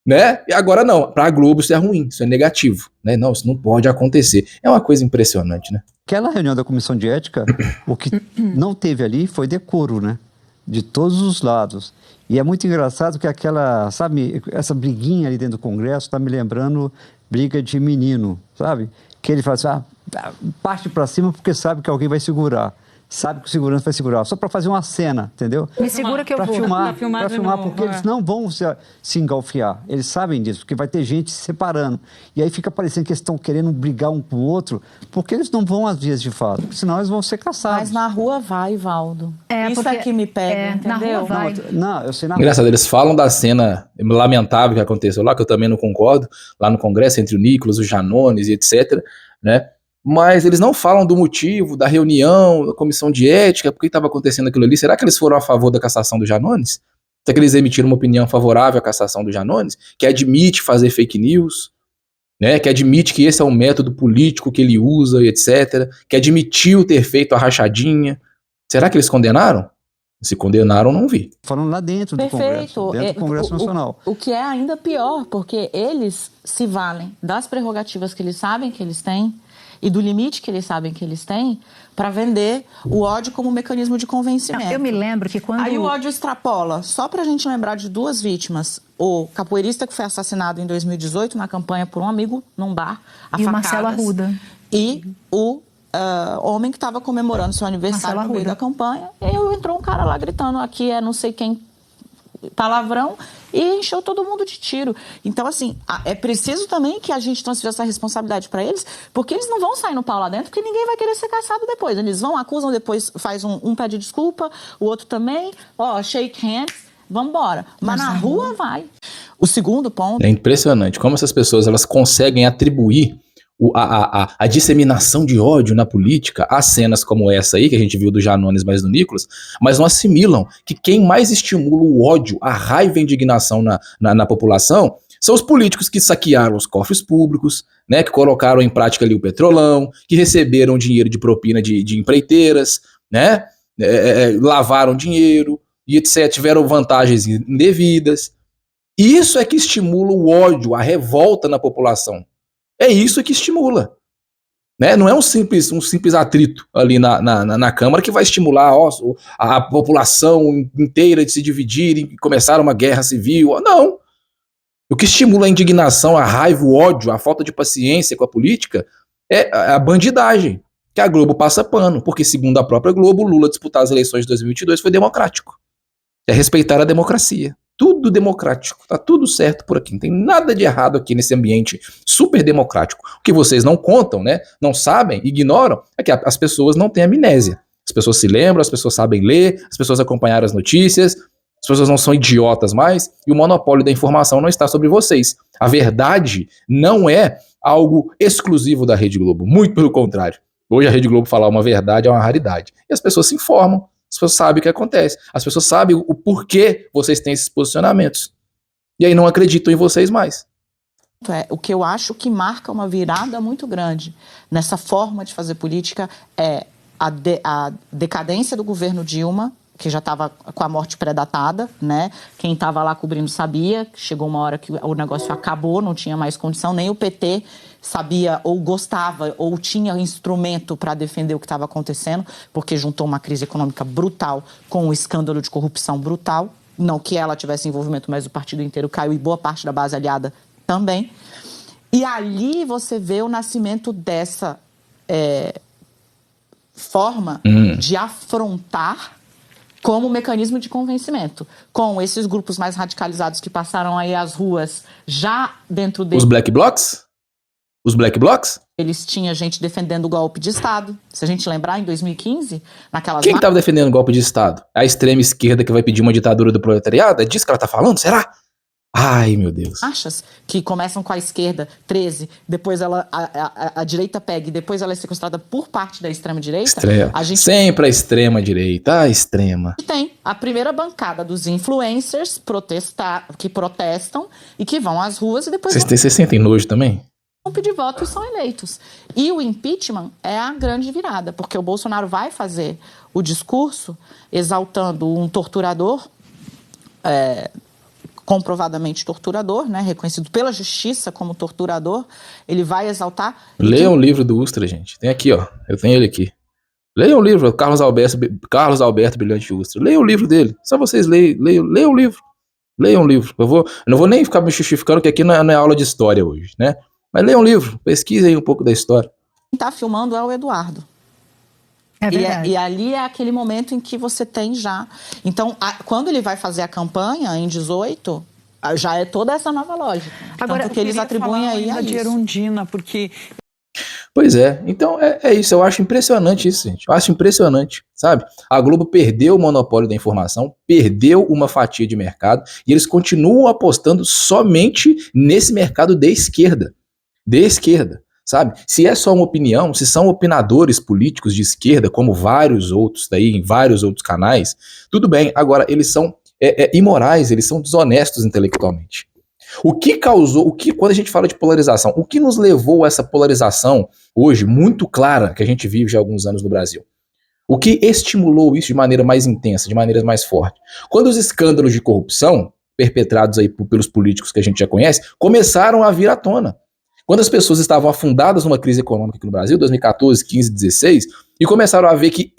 Né? E agora não, para a Globo isso é ruim, isso é negativo, né? Não, isso não pode acontecer. É uma coisa impressionante, né? Aquela reunião da Comissão de Ética, o que não teve ali foi decoro, né? De todos os lados. E é muito engraçado que aquela, sabe, essa briguinha ali dentro do Congresso está me lembrando briga de menino, sabe? Que ele fala assim, parte para cima porque sabe que alguém vai segurar. sabe que o segurança vai segurar, só para fazer uma cena, entendeu? Me segura que eu vou. Para filmar, porque eles não vão se engalfiar. Eles sabem disso, porque vai ter gente se separando. E aí fica parecendo que eles estão querendo brigar um com o outro, porque eles não vão às vias de fato, senão eles vão ser caçados. Mas na rua vai, Valdo. Isso porque, aqui me pega, entendeu? Na rua vai. Não, eu sei na Engraçado, eles falam da cena lamentável que aconteceu lá, que eu também não concordo, lá no Congresso, entre o Nicolas, o Janones e etc., né? Mas eles não falam do motivo, da reunião, da comissão de ética, por que estava acontecendo aquilo ali. Será que eles foram a favor da cassação do Janones? Será que eles emitiram uma opinião favorável à cassação do Janones? Que admite fazer fake news, né? Que admite que esse é o método político que ele usa, e etc. Que admitiu ter feito a rachadinha. Será que eles condenaram? Se condenaram, não vi. Falando lá dentro do Congresso, dentro do Congresso Nacional. O que é ainda pior, porque eles se valem das prerrogativas que eles sabem que eles têm e do limite que eles sabem que eles têm para vender o ódio como mecanismo de convencimento. Eu me lembro que quando... Aí o ódio extrapola. Só para a gente lembrar de 2 vítimas. O capoeirista que foi assassinado em 2018 na campanha por um amigo num bar, a facadas. E o Marcelo Arruda. E o homem que estava comemorando seu aniversário no meio da campanha. E entrou um cara lá gritando, aqui é não sei quem, palavrão, e encheu todo mundo de tiro. Então, assim, é preciso também que a gente transfira essa responsabilidade para eles, porque eles não vão sair no pau lá dentro, porque ninguém vai querer ser caçado depois. Eles vão, acusam, depois faz um pede desculpa, o outro também, shake hands, vambora. Mas na rua vai. O segundo ponto... É impressionante como essas pessoas elas conseguem atribuir a disseminação de ódio na política a cenas como essa aí, que a gente viu do Janones mais do Nicolas, mas não assimilam que quem mais estimula o ódio, a raiva e a indignação na população são os políticos que saquearam os cofres públicos, né, que colocaram em prática ali o petrolão, que receberam dinheiro de propina de empreiteiras, né, lavaram dinheiro e etc, tiveram vantagens indevidas. Isso é que estimula o ódio, a revolta na população. É isso que estimula, né? Não é um simples atrito ali na Câmara que vai estimular a população inteira de se dividir e começar uma guerra civil. Não. O que estimula a indignação, a raiva, o ódio, a falta de paciência com a política é a bandidagem, que a Globo passa pano, porque segundo a própria Globo, Lula disputar as eleições de 2022 foi democrático. É respeitar a democracia. Tudo democrático, tá tudo certo por aqui, não tem nada de errado aqui nesse ambiente super democrático. O que vocês não contam, né, não sabem, ignoram, é que as pessoas não têm amnésia. As pessoas se lembram, as pessoas sabem ler, as pessoas acompanharam as notícias, as pessoas não são idiotas mais, e o monopólio da informação não está sobre vocês. A verdade não é algo exclusivo da Rede Globo, muito pelo contrário. Hoje a Rede Globo falar uma verdade é uma raridade. E as pessoas se informam. As pessoas sabem o que acontece. As pessoas sabem o porquê vocês têm esses posicionamentos. E aí não acreditam em vocês mais. O que eu acho que marca uma virada muito grande nessa forma de fazer política é a decadência do governo Dilma, que já estava com a morte pré-datada, né? Quem estava lá cobrindo sabia, que chegou uma hora que o negócio acabou, não tinha mais condição, nem o PT sabia ou gostava ou tinha instrumento para defender o que estava acontecendo, porque juntou uma crise econômica brutal com um escândalo de corrupção brutal, não que ela tivesse envolvimento, mas o partido inteiro caiu e boa parte da base aliada também. E ali você vê o nascimento dessa forma de afrontar como mecanismo de convencimento, com esses grupos mais radicalizados que passaram aí às ruas já dentro deles. Os Black Blocs? Os Black Blocs? Eles tinham gente defendendo o golpe de Estado. Se a gente lembrar, em 2015, naquelas... Quem estava defendendo o golpe de Estado? A extrema esquerda que vai pedir uma ditadura do proletariado? É disso que ela está falando? Será? Ai, meu Deus. Marchas que começam com a esquerda, 13, depois a direita pega e depois ela é sequestrada por parte da extrema-direita. Sempre a extrema-direita, a extrema. Tem a primeira bancada dos influencers que protestam e que vão às ruas e depois... Vocês sentem nojo também? Vão pedir voto e são eleitos. E o impeachment é a grande virada, porque o Bolsonaro vai fazer o discurso exaltando um torturador... comprovadamente torturador, né, reconhecido pela justiça como torturador, ele vai exaltar... Leiam o livro do Ustra, gente. Tem aqui, ó. Eu tenho ele aqui. Leiam o livro, Carlos Alberto Brilhante Ustra. Leiam o livro dele. Só vocês leiam o livro. Leiam o livro. Eu não vou nem ficar me justificando, que aqui não é aula de história hoje, né? Mas leiam o livro, pesquisem um pouco da história. Quem está filmando é o Eduardo. E ali é aquele momento em que você tem já. Então, quando ele vai fazer a campanha, em 18, já é toda essa nova lógica. Agora, tanto que eles atribuem aí a de isso. Erundina, porque... Pois é, então é isso, eu acho impressionante isso, gente, eu acho impressionante, sabe? A Globo perdeu o monopólio da informação, perdeu uma fatia de mercado, e eles continuam apostando somente nesse mercado de esquerda, sabe? Se é só uma opinião, se são opinadores políticos de esquerda, como vários outros daí, em vários outros canais, tudo bem, agora eles são imorais, eles são desonestos intelectualmente. O que causou, quando a gente fala de polarização, o que nos levou a essa polarização hoje muito clara que a gente vive já há alguns anos no Brasil? O que estimulou isso de maneira mais intensa, de maneira mais forte? Quando os escândalos de corrupção, perpetrados aí pelos políticos que a gente já conhece, começaram a vir à tona. Quando as pessoas estavam afundadas numa crise econômica aqui no Brasil, 2014, 15, 16, e começaram a ver que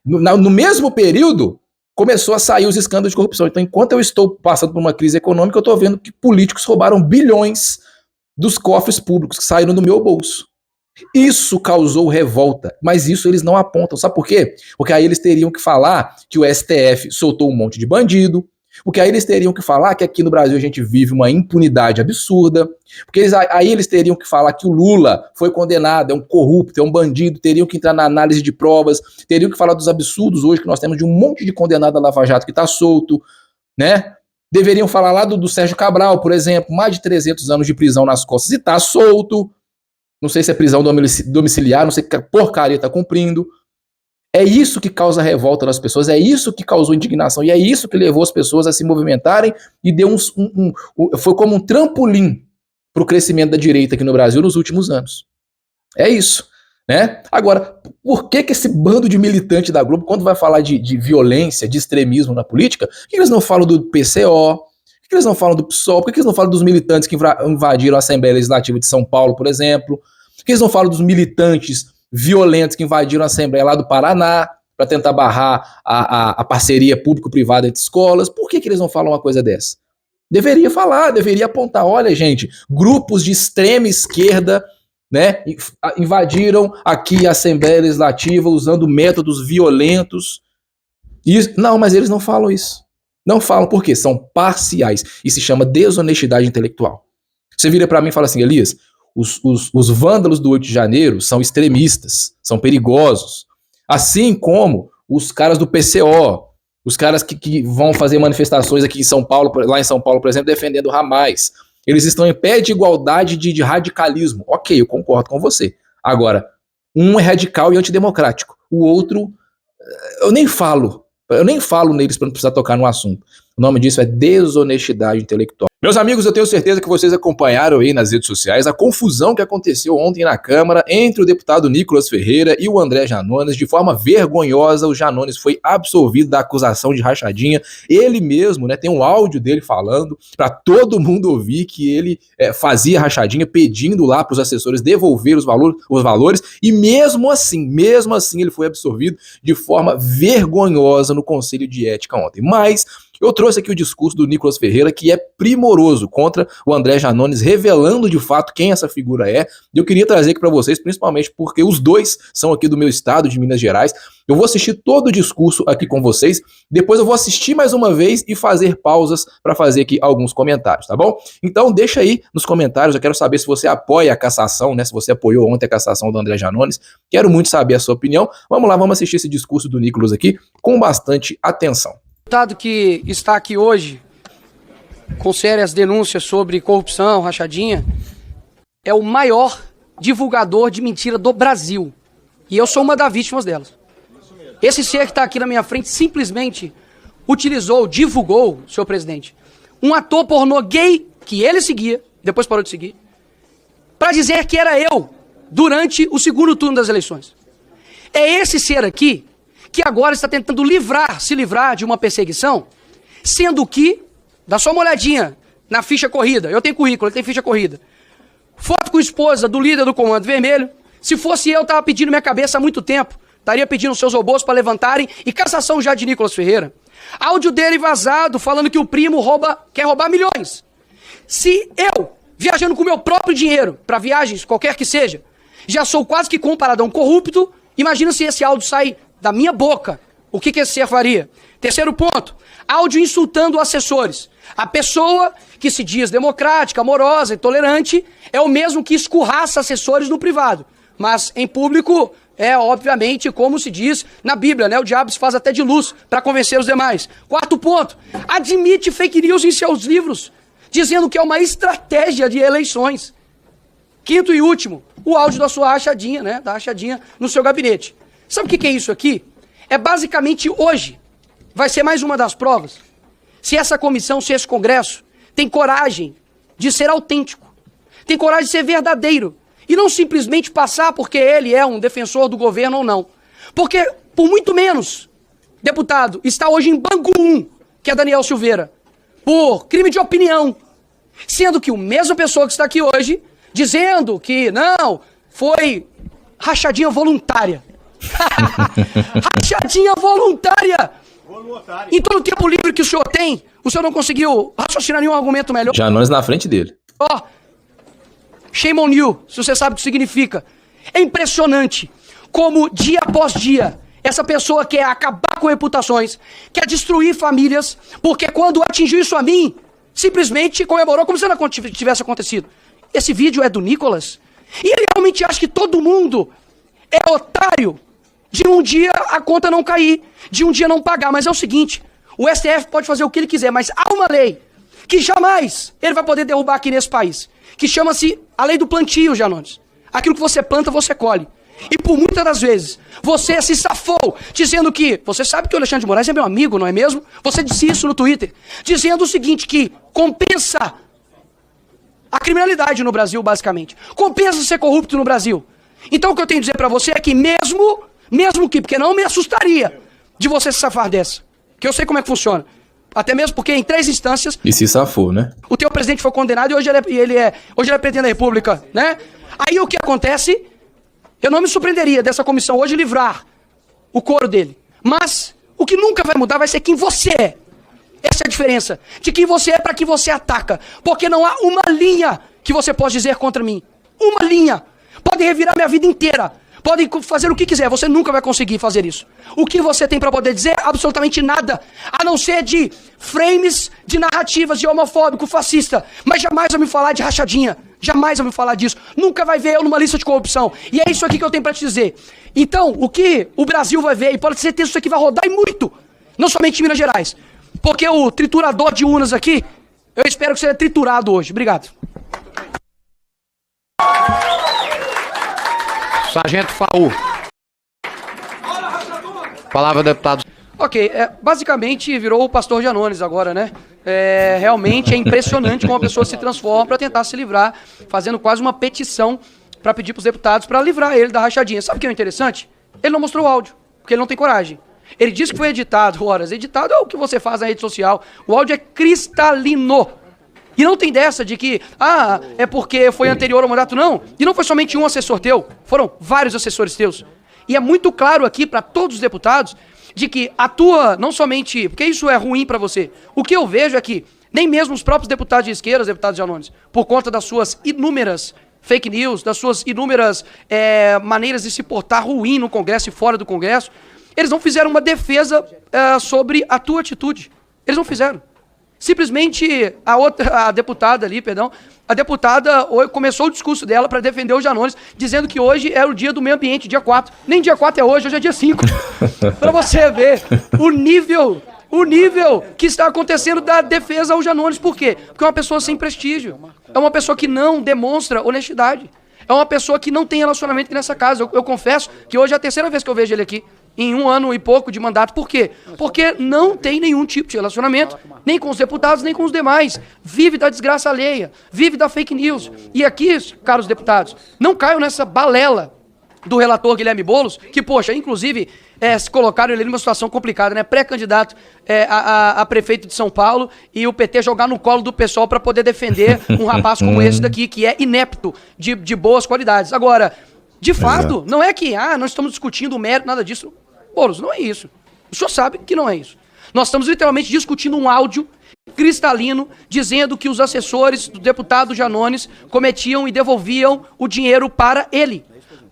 no mesmo período começou a sair os escândalos de corrupção. Então, enquanto eu estou passando por uma crise econômica, eu estou vendo que políticos roubaram bilhões dos cofres públicos que saíram do meu bolso. Isso causou revolta, mas isso eles não apontam. Sabe por quê? Porque aí eles teriam que falar que o STF soltou um monte de bandido, porque aí eles teriam que falar que aqui no Brasil a gente vive uma impunidade absurda, porque aí eles teriam que falar que o Lula foi condenado, é um corrupto, é um bandido, teriam que entrar na análise de provas, teriam que falar dos absurdos hoje que nós temos de um monte de condenado da Lava Jato que está solto, né? Deveriam falar lá do Sérgio Cabral, por exemplo, mais de 300 anos de prisão nas costas e está solto, não sei se é prisão domiciliar, não sei que porcaria está cumprindo. É isso que causa revolta nas pessoas, é isso que causou indignação, e é isso que levou as pessoas a se movimentarem e deu foi como um trampolim para o crescimento da direita aqui no Brasil nos últimos anos. É isso, né? Agora, por que esse bando de militante da Globo, quando vai falar de violência, de extremismo na política, por que eles não falam do PCO, por que eles não falam do PSOL, por que eles não falam dos militantes que invadiram a Assembleia Legislativa de São Paulo, por exemplo, por que eles não falam dos militantes violentos que invadiram a Assembleia lá do Paraná para tentar barrar a parceria público-privada entre escolas? Por que eles não falam uma coisa dessa? Deveria falar, deveria apontar. Olha, gente, grupos de extrema esquerda, né, invadiram aqui a Assembleia Legislativa usando métodos violentos. Não, mas eles não falam isso. Não falam por quê? São parciais. E se chama desonestidade intelectual. Você vira para mim e fala assim, Elias, os vândalos do 8 de janeiro são extremistas, são perigosos, assim como os caras do PCO, os caras que vão fazer manifestações aqui em São Paulo, lá em São Paulo, por exemplo, defendendo o Hamas. Eles estão em pé de igualdade de radicalismo. Ok, eu concordo com você. Agora, um é radical e antidemocrático, o outro, eu nem falo neles para não precisar tocar no assunto. O nome disso é desonestidade intelectual. Meus amigos, eu tenho certeza que vocês acompanharam aí nas redes sociais a confusão que aconteceu ontem na Câmara entre o deputado Nicolas Ferreira e o André Janones. De forma vergonhosa, o Janones foi absolvido da acusação de rachadinha. Ele mesmo, né, tem um áudio dele falando para todo mundo ouvir que ele fazia rachadinha, pedindo lá para os assessores devolver os valores, e mesmo assim ele foi absolvido de forma vergonhosa no Conselho de Ética ontem. Mas eu trouxe aqui o discurso do Nicolas Ferreira, que é primoroso contra o André Janones, revelando de fato quem essa figura é. E eu queria trazer aqui para vocês, principalmente porque os dois são aqui do meu estado, de Minas Gerais. Eu vou assistir todo o discurso aqui com vocês, depois eu vou assistir mais uma vez e fazer pausas para fazer aqui alguns comentários, tá bom? Então deixa aí nos comentários, eu quero saber se você apoia a cassação, né? Se você apoiou ontem a cassação do André Janones. Quero muito saber a sua opinião. Vamos lá, vamos assistir esse discurso do Nicolas aqui com bastante atenção. O deputado que está aqui hoje com sérias denúncias sobre corrupção, rachadinha, é o maior divulgador de mentira do Brasil. E eu sou uma das vítimas delas. Esse ser que está aqui na minha frente simplesmente divulgou, senhor presidente, um ator pornô gay que ele seguia, depois parou de seguir, para dizer que era eu durante o segundo turno das eleições. É esse ser aqui que agora está tentando se livrar de uma perseguição, sendo que, dá só uma olhadinha na ficha corrida, eu tenho currículo, ele tem ficha corrida, foto com a esposa do líder do Comando Vermelho, se fosse eu estava pedindo minha cabeça há muito tempo, estaria pedindo seus robôs para levantarem e cassação já de Nicolas Ferreira. Áudio dele vazado, falando que o primo quer roubar milhões. Se eu, viajando com meu próprio dinheiro, para viagens, qualquer que seja, já sou quase que comparado a um corrupto, Imagina se esse áudio sai da minha boca. O que esse ser faria? Terceiro ponto, áudio insultando assessores. A pessoa que se diz democrática, amorosa e tolerante é o mesmo que escurraça assessores no privado. Mas em público é, obviamente, como se diz na Bíblia, né? O diabo se faz até de luz para convencer os demais. Quarto ponto, admite fake news em seus livros, dizendo que é uma estratégia de eleições. Quinto e último, o áudio da sua rachadinha, né? Da rachadinha no seu gabinete. Sabe o que é isso aqui? É basicamente hoje, vai ser mais uma das provas, se essa comissão, se esse Congresso tem coragem de ser autêntico, tem coragem de ser verdadeiro, e não simplesmente passar porque ele é um defensor do governo ou não. Porque, por muito menos, deputado, está hoje em Bangu 1, que é Daniel Silveira, por crime de opinião, sendo que a mesma pessoa que está aqui hoje, dizendo que não, foi rachadinha voluntária. Rachadinha voluntária! Em todo o tempo livre que o senhor tem, o senhor não conseguiu raciocinar nenhum argumento melhor? Janones na frente dele. Ó, shame on you, se você sabe o que significa. É impressionante como dia após dia essa pessoa quer acabar com reputações, quer destruir famílias, porque quando atingiu isso a mim, simplesmente comemorou como se nada tivesse acontecido. Esse vídeo é do Nicolas? E ele realmente acha que todo mundo é otário de um dia a conta não cair, de um dia não pagar. Mas é o seguinte, o STF pode fazer o que ele quiser, mas há uma lei que jamais ele vai poder derrubar aqui nesse país, que chama-se a lei do plantio, Janones. Aquilo que você planta, você colhe. E por muitas das vezes, você se safou, dizendo que... Você sabe que o Alexandre de Moraes é meu amigo, não é mesmo? Você disse isso no Twitter, dizendo o seguinte, que compensa a criminalidade no Brasil, basicamente. Compensa ser corrupto no Brasil. Então o que eu tenho a dizer pra você é que mesmo que, porque não me assustaria de você se safar dessa, que eu sei como é que funciona. Até mesmo porque em 3 instâncias... E se safou, né? O teu presidente foi condenado e hoje ele é presidente da República, né? Aí o que acontece... Eu não me surpreenderia dessa comissão hoje livrar o couro dele. Mas o que nunca vai mudar vai ser quem você é. Essa é a diferença. De quem você é para quem você ataca. Porque não há uma linha que você possa dizer contra mim. Uma linha. Podem revirar minha vida inteira. Podem fazer o que quiser. Você nunca vai conseguir fazer isso. O que você tem para poder dizer? Absolutamente nada. A não ser de frames de narrativas de homofóbico, fascista. Mas jamais vai me falar de rachadinha. Jamais vai me falar disso. Nunca vai ver eu numa lista de corrupção. E é isso aqui que eu tenho para te dizer. Então, o que o Brasil vai ver, e pode ter certeza que isso aqui vai rodar e muito. Não somente em Minas Gerais. Porque o triturador de urnas aqui, eu espero que seja triturado hoje. Obrigado. Sargento Faú. Palavra, deputado. Ok, basicamente virou o pastor Janones agora, né? Realmente é impressionante como a pessoa se transforma para tentar se livrar, fazendo quase uma petição para pedir para os deputados para livrar ele da rachadinha. Sabe o que é interessante? Ele não mostrou o áudio, porque ele não tem coragem. Ele disse que foi editado, horas. Editado é o que você faz na rede social. O áudio é cristalino. E não tem dessa de que, é porque foi anterior ao mandato, não. E não foi somente um assessor teu, foram vários assessores teus. E é muito claro aqui para todos os deputados de que a tua, não somente, porque isso é ruim para você, o que eu vejo é que nem mesmo os próprios deputados de esquerda, deputados Janones, por conta das suas inúmeras fake news, das suas inúmeras maneiras de se portar ruim no Congresso e fora do Congresso, eles não fizeram uma defesa sobre a tua atitude. Eles não fizeram. Simplesmente a deputada ali, a deputada começou o discurso dela para defender o Janones, dizendo que hoje é o dia do meio ambiente, dia 4. Nem dia 4 é hoje é dia 5. Para você ver o nível que está acontecendo da defesa ao Janones. Por quê? Porque é uma pessoa sem prestígio. É uma pessoa que não demonstra honestidade. É uma pessoa que não tem relacionamento aqui nessa casa. Eu confesso que hoje é a 3ª vez que eu vejo ele aqui. Em 1 ano e pouco de mandato. Por quê? Porque não tem nenhum tipo de relacionamento, nem com os deputados, nem com os demais. Vive da desgraça alheia, vive da fake news. E aqui, caros deputados, não caiam nessa balela do relator Guilherme Boulos, que, poxa, inclusive, se colocaram ele numa situação complicada, né? Pré-candidato a prefeito de São Paulo e o PT jogar no colo do pessoal para poder defender um rapaz como esse daqui, que é inepto, de boas qualidades. Agora, de fato, não é que, nós estamos discutindo o mérito, nada disso. Boulos, não é isso. O senhor sabe que não é isso. Nós estamos literalmente discutindo um áudio cristalino dizendo que os assessores do deputado Janones cometiam e devolviam o dinheiro para ele.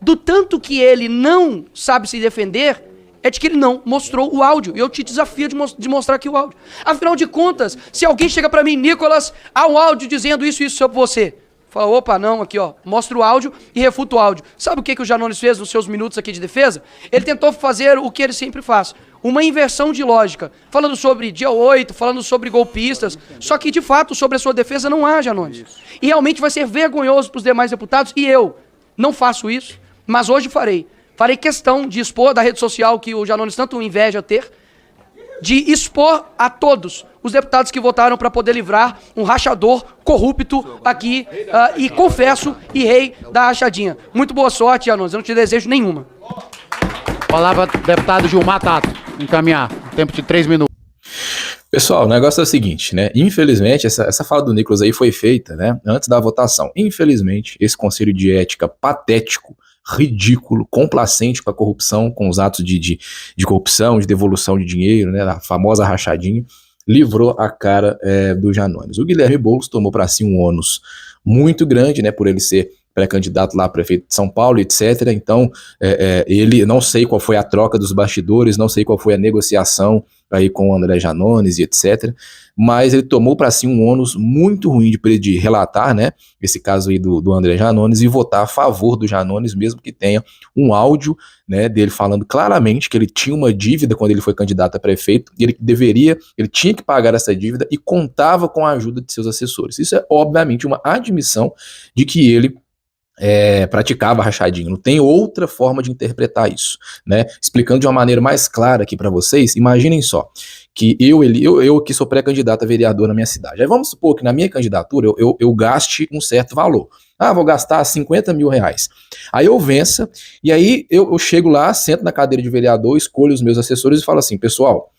do tanto que ele não sabe se defender, é de que ele não mostrou o áudio. E eu te desafio de mostrar aqui o áudio. Afinal de contas, se alguém chega pra mim, Nicolas, há um áudio dizendo isso e isso sobre você. Fala, opa, não, aqui ó, mostra o áudio e refuta o áudio. Sabe o que o Janones fez nos seus minutos aqui de defesa? Ele tentou fazer o que ele sempre faz, uma inversão de lógica, falando sobre dia 8, falando sobre golpistas, só que de fato sobre a sua defesa não há, Janones. E realmente vai ser vergonhoso para os demais deputados, e eu não faço isso, mas hoje farei. Farei questão de expor da rede social que o Janones tanto inveja ter, de expor a todos os deputados que votaram para poder livrar um rachador corrupto aqui, e confesso, e rei da rachadinha. Muito boa sorte, Janones, eu não te desejo nenhuma. Palavra deputado Gilmar Tato, encaminhar, tempo de 3 minutos. Pessoal, o negócio é o seguinte, né? Infelizmente, essa fala do Nicolas aí foi feita, né, antes da votação. Infelizmente, esse conselho de ética patético, ridículo, complacente com a corrupção, com os atos de corrupção, de devolução de dinheiro, né, a famosa rachadinha, livrou a cara do Janones. O Guilherme Boulos tomou para si um ônus muito grande, né, por ele ser pré-candidato lá a prefeito de São Paulo, etc. Então, ele, não sei qual foi a troca dos bastidores, não sei qual foi a negociação aí com o André Janones e etc. Mas ele tomou para si um ônus muito ruim de relatar, né, esse caso aí do André Janones e votar a favor do Janones, mesmo que tenha um áudio, né, dele falando claramente que ele tinha uma dívida quando ele foi candidato a prefeito, e ele tinha que pagar essa dívida e contava com a ajuda de seus assessores. Isso é obviamente uma admissão de que ele praticava rachadinha. Não tem outra forma de interpretar isso, né? Explicando de uma maneira mais clara aqui para vocês, imaginem só, que eu que sou pré-candidato a vereador na minha cidade. Aí vamos supor que na minha candidatura eu gaste um certo valor. Vou gastar 50 mil reais. Aí eu vença, e aí eu chego lá, sento na cadeira de vereador, escolho os meus assessores e falo assim, pessoal,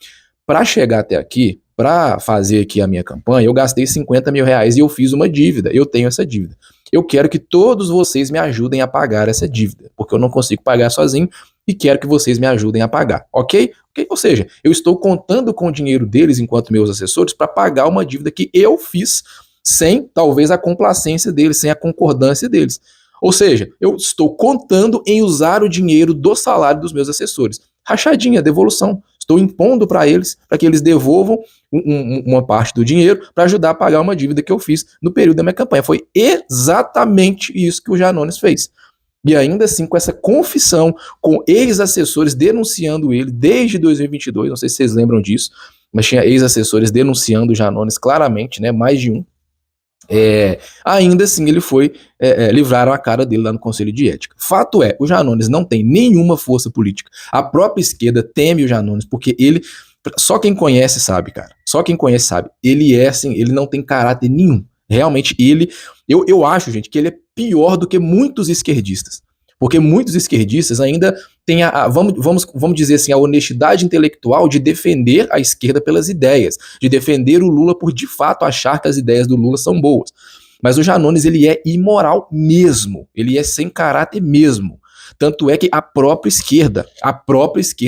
para chegar até aqui, para fazer aqui a minha campanha, eu gastei 50 mil reais e eu fiz uma dívida, eu tenho essa dívida. Eu quero que todos vocês me ajudem a pagar essa dívida, porque eu não consigo pagar sozinho e quero que vocês me ajudem a pagar, ok? Ou seja, eu estou contando com o dinheiro deles enquanto meus assessores para pagar uma dívida que eu fiz sem, talvez, a complacência deles, sem a concordância deles. Ou seja, eu estou contando em usar o dinheiro do salário dos meus assessores. Rachadinha, devolução. Estou impondo para eles, para que eles devolvam uma parte do dinheiro para ajudar a pagar uma dívida que eu fiz no período da minha campanha. Foi exatamente isso que o Janones fez. E ainda assim, com essa confissão, com ex-assessores denunciando ele desde 2022, não sei se vocês lembram disso, mas tinha ex-assessores denunciando o Janones claramente, né, mais de um. Ainda assim ele foi, livraram a cara dele lá no Conselho de Ética. Fato é, o Janones não tem nenhuma força política. A própria esquerda teme o Janones, porque ele, só quem conhece sabe, cara, só quem conhece sabe, ele é assim, ele não tem caráter nenhum. Realmente eu acho, gente, que ele é pior do que muitos esquerdistas. Porque muitos esquerdistas ainda têm vamos dizer assim, a honestidade intelectual de defender a esquerda pelas ideias, de defender o Lula por de fato achar que as ideias do Lula são boas. Mas o Janones, ele é imoral mesmo, ele é sem caráter mesmo. Tanto é que a própria esquerda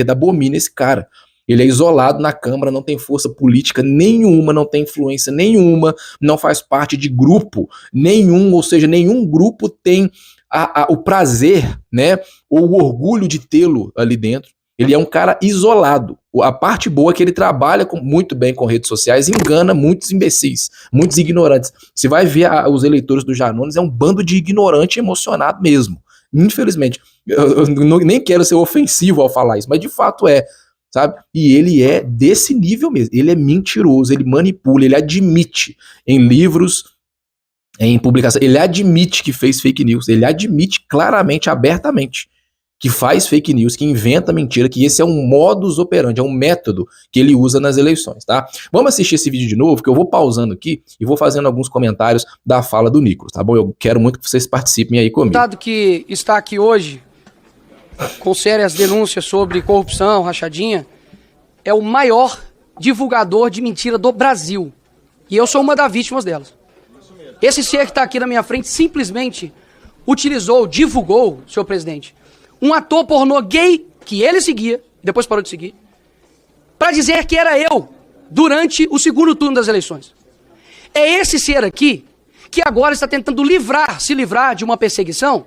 abomina esse cara. Ele é isolado na Câmara, não tem força política nenhuma, não tem influência nenhuma, não faz parte de grupo nenhum, ou seja, nenhum grupo tem o prazer, né, ou o orgulho de tê-lo ali dentro. Ele é um cara isolado. A parte boa é que ele trabalha muito bem com redes sociais, engana muitos imbecis, muitos ignorantes. Você vai ver os eleitores do Janones, é um bando de ignorante emocionado mesmo. Infelizmente, eu nem quero ser ofensivo ao falar isso, mas de fato é, sabe? E ele é desse nível mesmo. Ele é mentiroso, ele manipula, ele admite em livros, em publicação, ele admite que fez fake news, ele admite claramente, abertamente, que faz fake news, que inventa mentira, que esse é um modus operandi, é um método que ele usa nas eleições, tá? Vamos assistir esse vídeo de novo, que eu vou pausando aqui e vou fazendo alguns comentários da fala do Nicolas, tá bom? Eu quero muito que vocês participem aí comigo. O deputado que está aqui hoje, com sérias denúncias sobre corrupção, rachadinha, é o maior divulgador de mentira do Brasil. E eu sou uma das vítimas delas. Esse ser que está aqui na minha frente simplesmente divulgou, senhor presidente, um ator pornô gay que ele seguia, depois parou de seguir, para dizer que era eu durante o segundo turno das eleições. É esse ser aqui que agora está tentando se livrar de uma perseguição,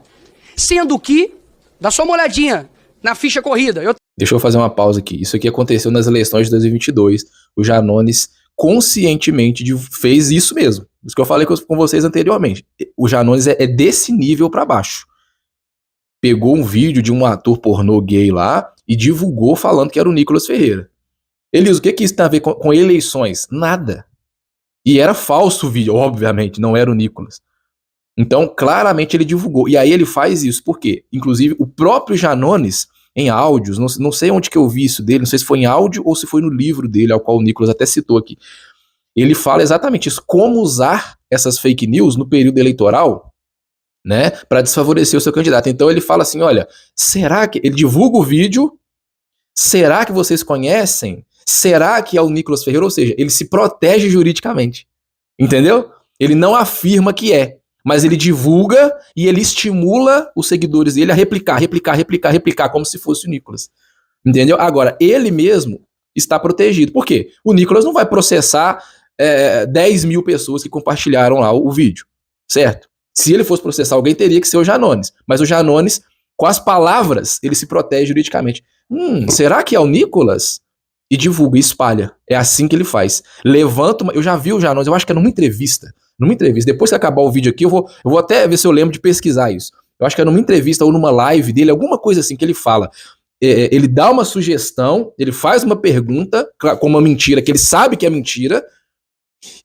sendo que Dá só uma olhadinha na ficha corrida. Deixa eu fazer uma pausa aqui. Isso aqui aconteceu nas eleições de 2022. O Janones conscientemente fez isso mesmo. Isso que eu falei com vocês anteriormente. O Janones é desse nível pra baixo. Pegou um vídeo de um ator pornô gay lá e divulgou falando que era o Nicolas Ferreira. Elias, o que isso tem a ver com eleições? Nada. E era falso o vídeo, obviamente, não era o Nicolas. Então, claramente ele divulgou. E aí ele faz isso, por quê? Inclusive, o próprio Janones, em áudios, não sei onde que eu vi isso dele, não sei se foi em áudio ou se foi no livro dele, ao qual o Nicolas até citou aqui. Ele fala exatamente isso, como usar essas fake news no período eleitoral, né, para desfavorecer o seu candidato. Então ele fala assim, olha, será que... Ele divulga o vídeo, será que vocês conhecem? Será que é o Nicolas Ferreira? Ou seja, ele se protege juridicamente, entendeu? Ele não afirma que é, mas ele divulga e ele estimula os seguidores dele a replicar, como se fosse o Nicolas, entendeu? Agora, ele mesmo está protegido. Por quê? O Nicolas não vai processar 10 mil pessoas que compartilharam lá o vídeo, certo? Se ele fosse processar alguém, teria que ser o Janones. Mas o Janones, com as palavras, ele se protege juridicamente. Será que é o Nicolas? E divulga, e espalha. É assim que ele faz. Levanta eu já vi o Janones, eu acho que é numa entrevista. Depois que acabar o vídeo aqui, eu vou até ver se eu lembro de pesquisar isso. Eu acho que é numa entrevista ou numa live dele, alguma coisa assim que ele fala. Ele dá uma sugestão, ele faz uma pergunta com uma mentira, que ele sabe que é mentira,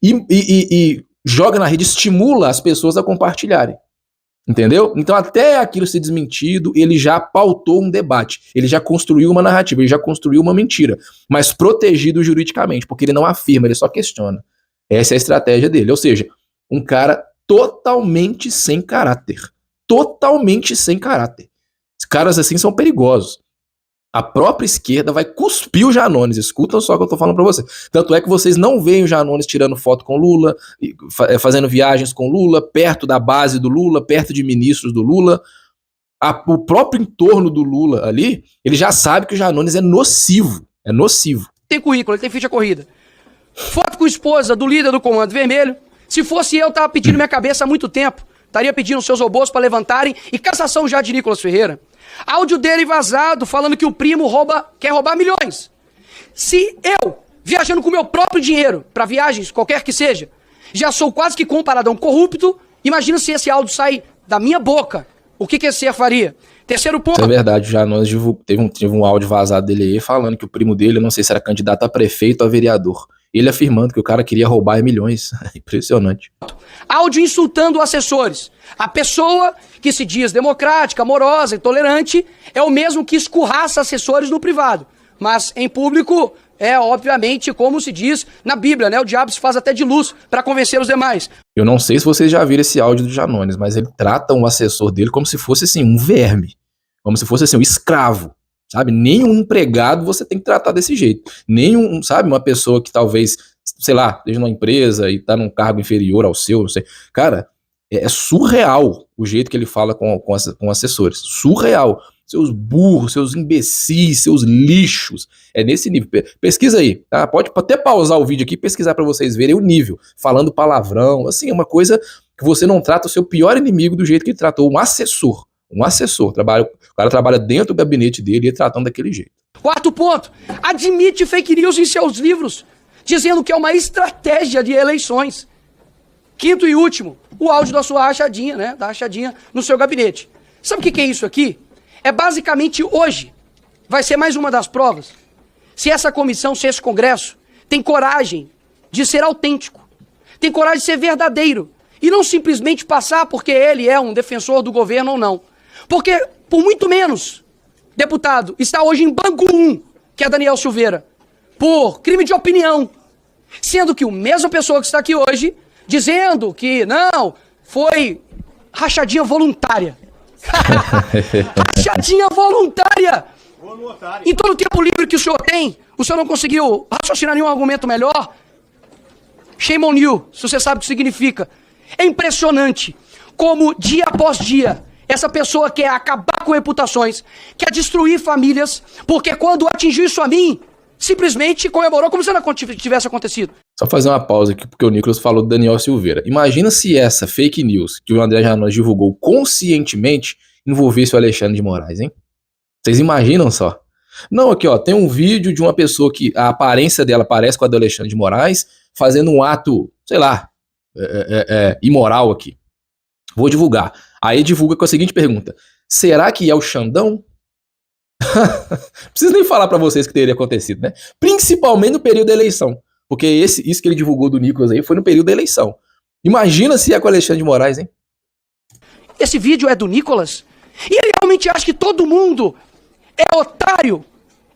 e joga na rede, estimula as pessoas a compartilharem. Entendeu? Então, até aquilo ser desmentido, ele já pautou um debate, ele já construiu uma narrativa, ele já construiu uma mentira, mas protegido juridicamente, porque ele não afirma, ele só questiona. Essa é a estratégia dele. Ou seja, um cara totalmente sem caráter. Totalmente sem caráter. Os caras assim são perigosos. A própria esquerda vai cuspir o Janones. Escutam só o que eu tô falando pra vocês. Tanto é que vocês não veem o Janones tirando foto com Lula, fazendo viagens com Lula, perto da base do Lula, perto de ministros do Lula. O próprio entorno do Lula ali, ele já sabe que o Janones é nocivo. É nocivo. Tem currículo, ele tem ficha corrida. Foto com a esposa do líder do Comando Vermelho. Se fosse eu tava pedindo minha cabeça há muito tempo. Estaria pedindo seus robôs para levantarem e cassação já de Nicolas Ferreira. Áudio dele vazado falando que o primo quer roubar milhões. Se eu, viajando com meu próprio dinheiro para viagens, qualquer que seja, já sou quase que comparado a um corrupto, imagina se esse áudio sair da minha boca. O que esse ser faria? Terceiro ponto. Isso é verdade, já nós teve um áudio vazado dele aí falando que o primo dele, não sei se era candidato a prefeito ou a vereador. Ele afirmando que o cara queria roubar milhões. Impressionante. Áudio insultando assessores. A pessoa que se diz democrática, amorosa e tolerante é o mesmo que escurraça assessores no privado. Mas em público é, obviamente, como se diz na Bíblia, né? O diabo se faz até de luz para convencer os demais. Eu não sei se vocês já viram esse áudio do Janones, mas ele trata um assessor dele como se fosse assim, um verme. Como se fosse assim, um escravo. Sabe, nenhum empregado você tem que tratar desse jeito. Nenhum, sabe, uma pessoa que talvez, sei lá, esteja numa empresa e tá num cargo inferior ao seu, não sei. Cara, é surreal o jeito que ele fala com assessores. Surreal. Seus burros, seus imbecis, seus lixos. É nesse nível. Pesquisa aí, tá? Pode até pausar o vídeo aqui e pesquisar pra vocês verem o nível. Falando palavrão, assim, é uma coisa que você não trata o seu pior inimigo do jeito que ele tratou um assessor. Um assessor, o cara trabalha dentro do gabinete dele e tratando daquele jeito. Quarto ponto, admite fake news em seus livros, dizendo que é uma estratégia de eleições. Quinto e último, o áudio da sua rachadinha, né? Da rachadinha no seu gabinete. Sabe o que é isso aqui? É basicamente hoje, vai ser mais uma das provas, se essa comissão, se esse Congresso, tem coragem de ser autêntico, tem coragem de ser verdadeiro, e não simplesmente passar porque ele é um defensor do governo ou não. Porque, por muito menos, deputado está hoje em Bangu 1, que é Daniel Silveira, por crime de opinião. Sendo que a mesma pessoa que está aqui hoje, dizendo que não, foi rachadinha voluntária. Rachadinha voluntária! Em todo o tempo livre que o senhor tem, o senhor não conseguiu raciocinar nenhum argumento melhor? Shame on you, se você sabe o que significa. É impressionante como, dia após dia, essa pessoa quer acabar com reputações, quer destruir famílias, porque quando atingiu isso a mim, simplesmente comemorou como se não tivesse acontecido. Só fazer uma pausa aqui, porque o Nicolas falou do Daniel Silveira. Imagina se essa fake news que o André Janones divulgou conscientemente, envolvesse o Alexandre de Moraes, hein? Vocês imaginam só? Não, aqui ó, tem um vídeo de uma pessoa que a aparência dela parece com a do Alexandre de Moraes, fazendo um ato, sei lá, imoral aqui. Vou divulgar. Aí divulga com a seguinte pergunta: será que é o Xandão? Preciso nem falar pra vocês que teria acontecido, né? Principalmente no período da eleição. Porque isso que ele divulgou do Nicolas aí foi no período da eleição. Imagina se é com o Alexandre de Moraes, hein? Esse vídeo é do Nicolas? E ele realmente acha que todo mundo é otário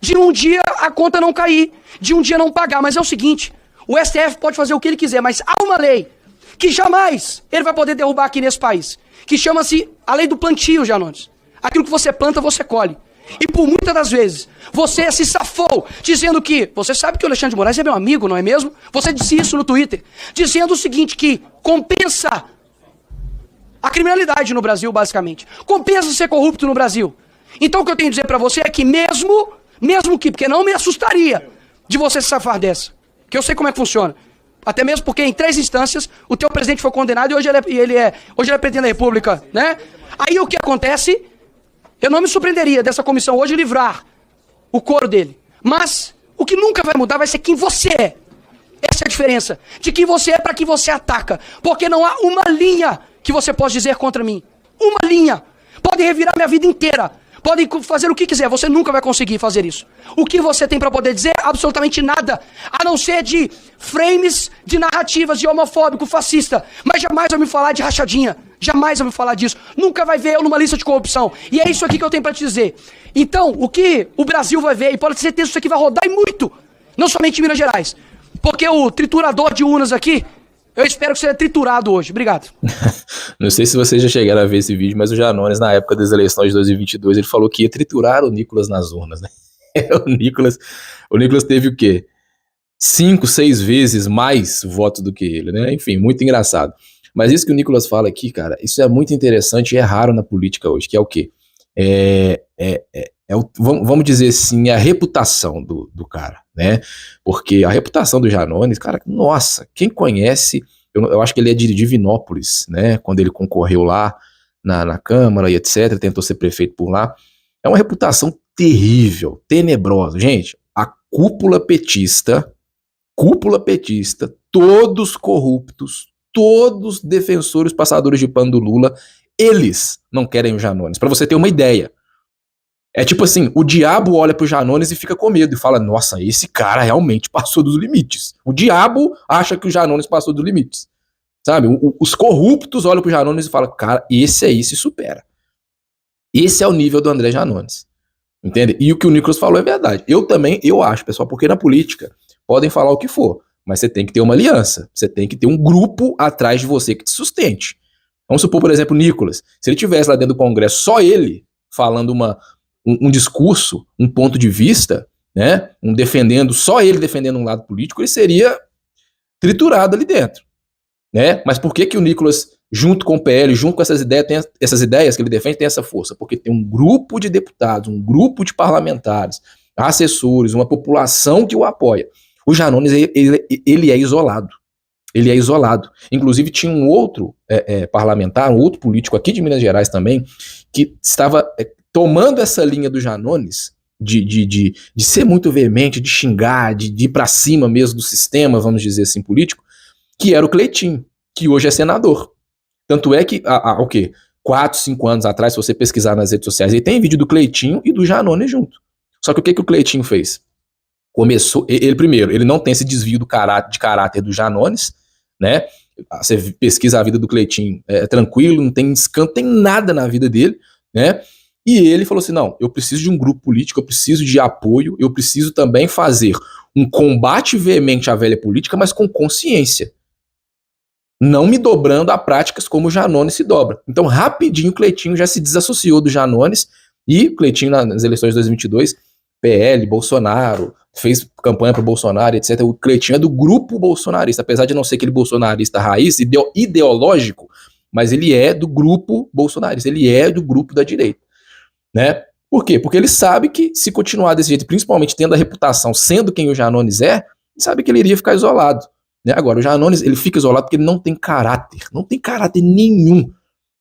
de um dia a conta não cair, de um dia não pagar. Mas é o seguinte, o STF pode fazer o que ele quiser, mas há uma lei que jamais ele vai poder derrubar aqui nesse país, que chama-se a lei do plantio, Janones. Aquilo que você planta, você colhe. E por muitas das vezes, você se safou dizendo que... Você sabe que o Alexandre de Moraes é meu amigo, não é mesmo? Você disse isso no Twitter, dizendo o seguinte, que compensa a criminalidade no Brasil, basicamente. Compensa ser corrupto no Brasil. Então o que eu tenho a dizer pra você é que mesmo que... Porque não me assustaria de você se safar dessa. Que eu sei como é que funciona. Até mesmo porque em 3 instâncias o teu presidente foi condenado e hoje ele é presidente da República, né? Aí o que acontece... Eu não me surpreenderia dessa comissão hoje livrar o couro dele. Mas o que nunca vai mudar vai ser quem você é. Essa é a diferença. De quem você é para quem você ataca. Porque não há uma linha que você possa dizer contra mim. Uma linha. Podem revirar minha vida inteira. Podem fazer o que quiser. Você nunca vai conseguir fazer isso. O que você tem para poder dizer? Absolutamente nada. A não ser de frames de narrativas de homofóbico, fascista. Mas jamais vai me falar de rachadinha. Jamais vai me falar disso. Nunca vai ver eu numa lista de corrupção. E é isso aqui que eu tenho para te dizer. Então, o que o Brasil vai ver, e pode ter certeza que isso aqui vai rodar e muito. Não somente em Minas Gerais. Porque o triturador de urnas aqui, eu espero que seja triturado hoje. Obrigado. Não sei se vocês já chegaram a ver esse vídeo, mas o Janones, na época das eleições de 2022, ele falou que ia triturar o Nicolas nas urnas, né? O Nicolas teve o quê? 5, 6 vezes mais votos do que ele, né? Enfim, muito engraçado. Mas isso que o Nicolas fala aqui, cara, isso é muito interessante e é raro na política hoje, que é o quê? Vamos dizer assim, a reputação do cara, né? Porque a reputação do Janones, cara, nossa, quem conhece, eu acho que ele é de Divinópolis, né? Quando ele concorreu lá na Câmara e etc, tentou ser prefeito por lá. É uma reputação terrível, tenebrosa. Gente, a cúpula petista, todos corruptos, todos defensores, passadores de pano do Lula, eles não querem o Janones. Pra você ter uma ideia. É tipo assim, o diabo olha pro Janones e fica com medo e fala, nossa, esse cara realmente passou dos limites. O diabo acha que o Janones passou dos limites. Sabe? Os corruptos olham pro Janones e falam, cara, esse aí se supera. Esse é o nível do André Janones. Entende? E o que o Nicolas falou é verdade. Eu acho, pessoal, porque na política podem falar o que for, mas você tem que ter uma aliança. Você tem que ter um grupo atrás de você que te sustente. Vamos supor, por exemplo, o Nicolas. Se ele tivesse lá dentro do Congresso só ele falando um discurso, um ponto de vista, né, só ele defendendo um lado político, ele seria triturado ali dentro, né? Mas por que o Nicolas, junto com o PL, junto com essas ideias que ele defende, tem essa força? Porque tem um grupo de deputados, um grupo de parlamentares, assessores, uma população que o apoia. O Janones, ele é isolado. Ele é isolado. Inclusive tinha um outro parlamentar, um outro político aqui de Minas Gerais também, que estava tomando essa linha do Janones, de ser muito veemente, de xingar, de ir pra cima mesmo do sistema, vamos dizer assim, político, que era o Cleitinho, que hoje é senador. Tanto é que, há o quê? 4, 5 anos atrás, se você pesquisar nas redes sociais, aí tem vídeo do Cleitinho e do Janones junto. Só que o que o Cleitinho fez? Ele não tem esse desvio de caráter do Janones, né? Você pesquisa a vida do Cleitinho, é tranquilo, não tem escândalo, tem nada na vida dele, né? E ele falou assim, não, eu preciso de um grupo político, eu preciso de apoio, eu preciso também fazer um combate veemente à velha política, mas com consciência. Não me dobrando a práticas como o Janones se dobra. Então, rapidinho, o Cleitinho já se desassociou do Janones, e o Cleitinho, nas eleições de 2022, PL, Bolsonaro, fez campanha pro Bolsonaro, etc. O Cleitinho é do grupo bolsonarista, apesar de não ser aquele bolsonarista raiz, ideológico, mas ele é do grupo bolsonarista, ele é do grupo da direita. Né? Por quê? Porque ele sabe que se continuar desse jeito, principalmente tendo a reputação, sendo quem o Janones é, sabe que ele iria ficar isolado. Né? Agora, o Janones, ele fica isolado porque ele não tem caráter nenhum.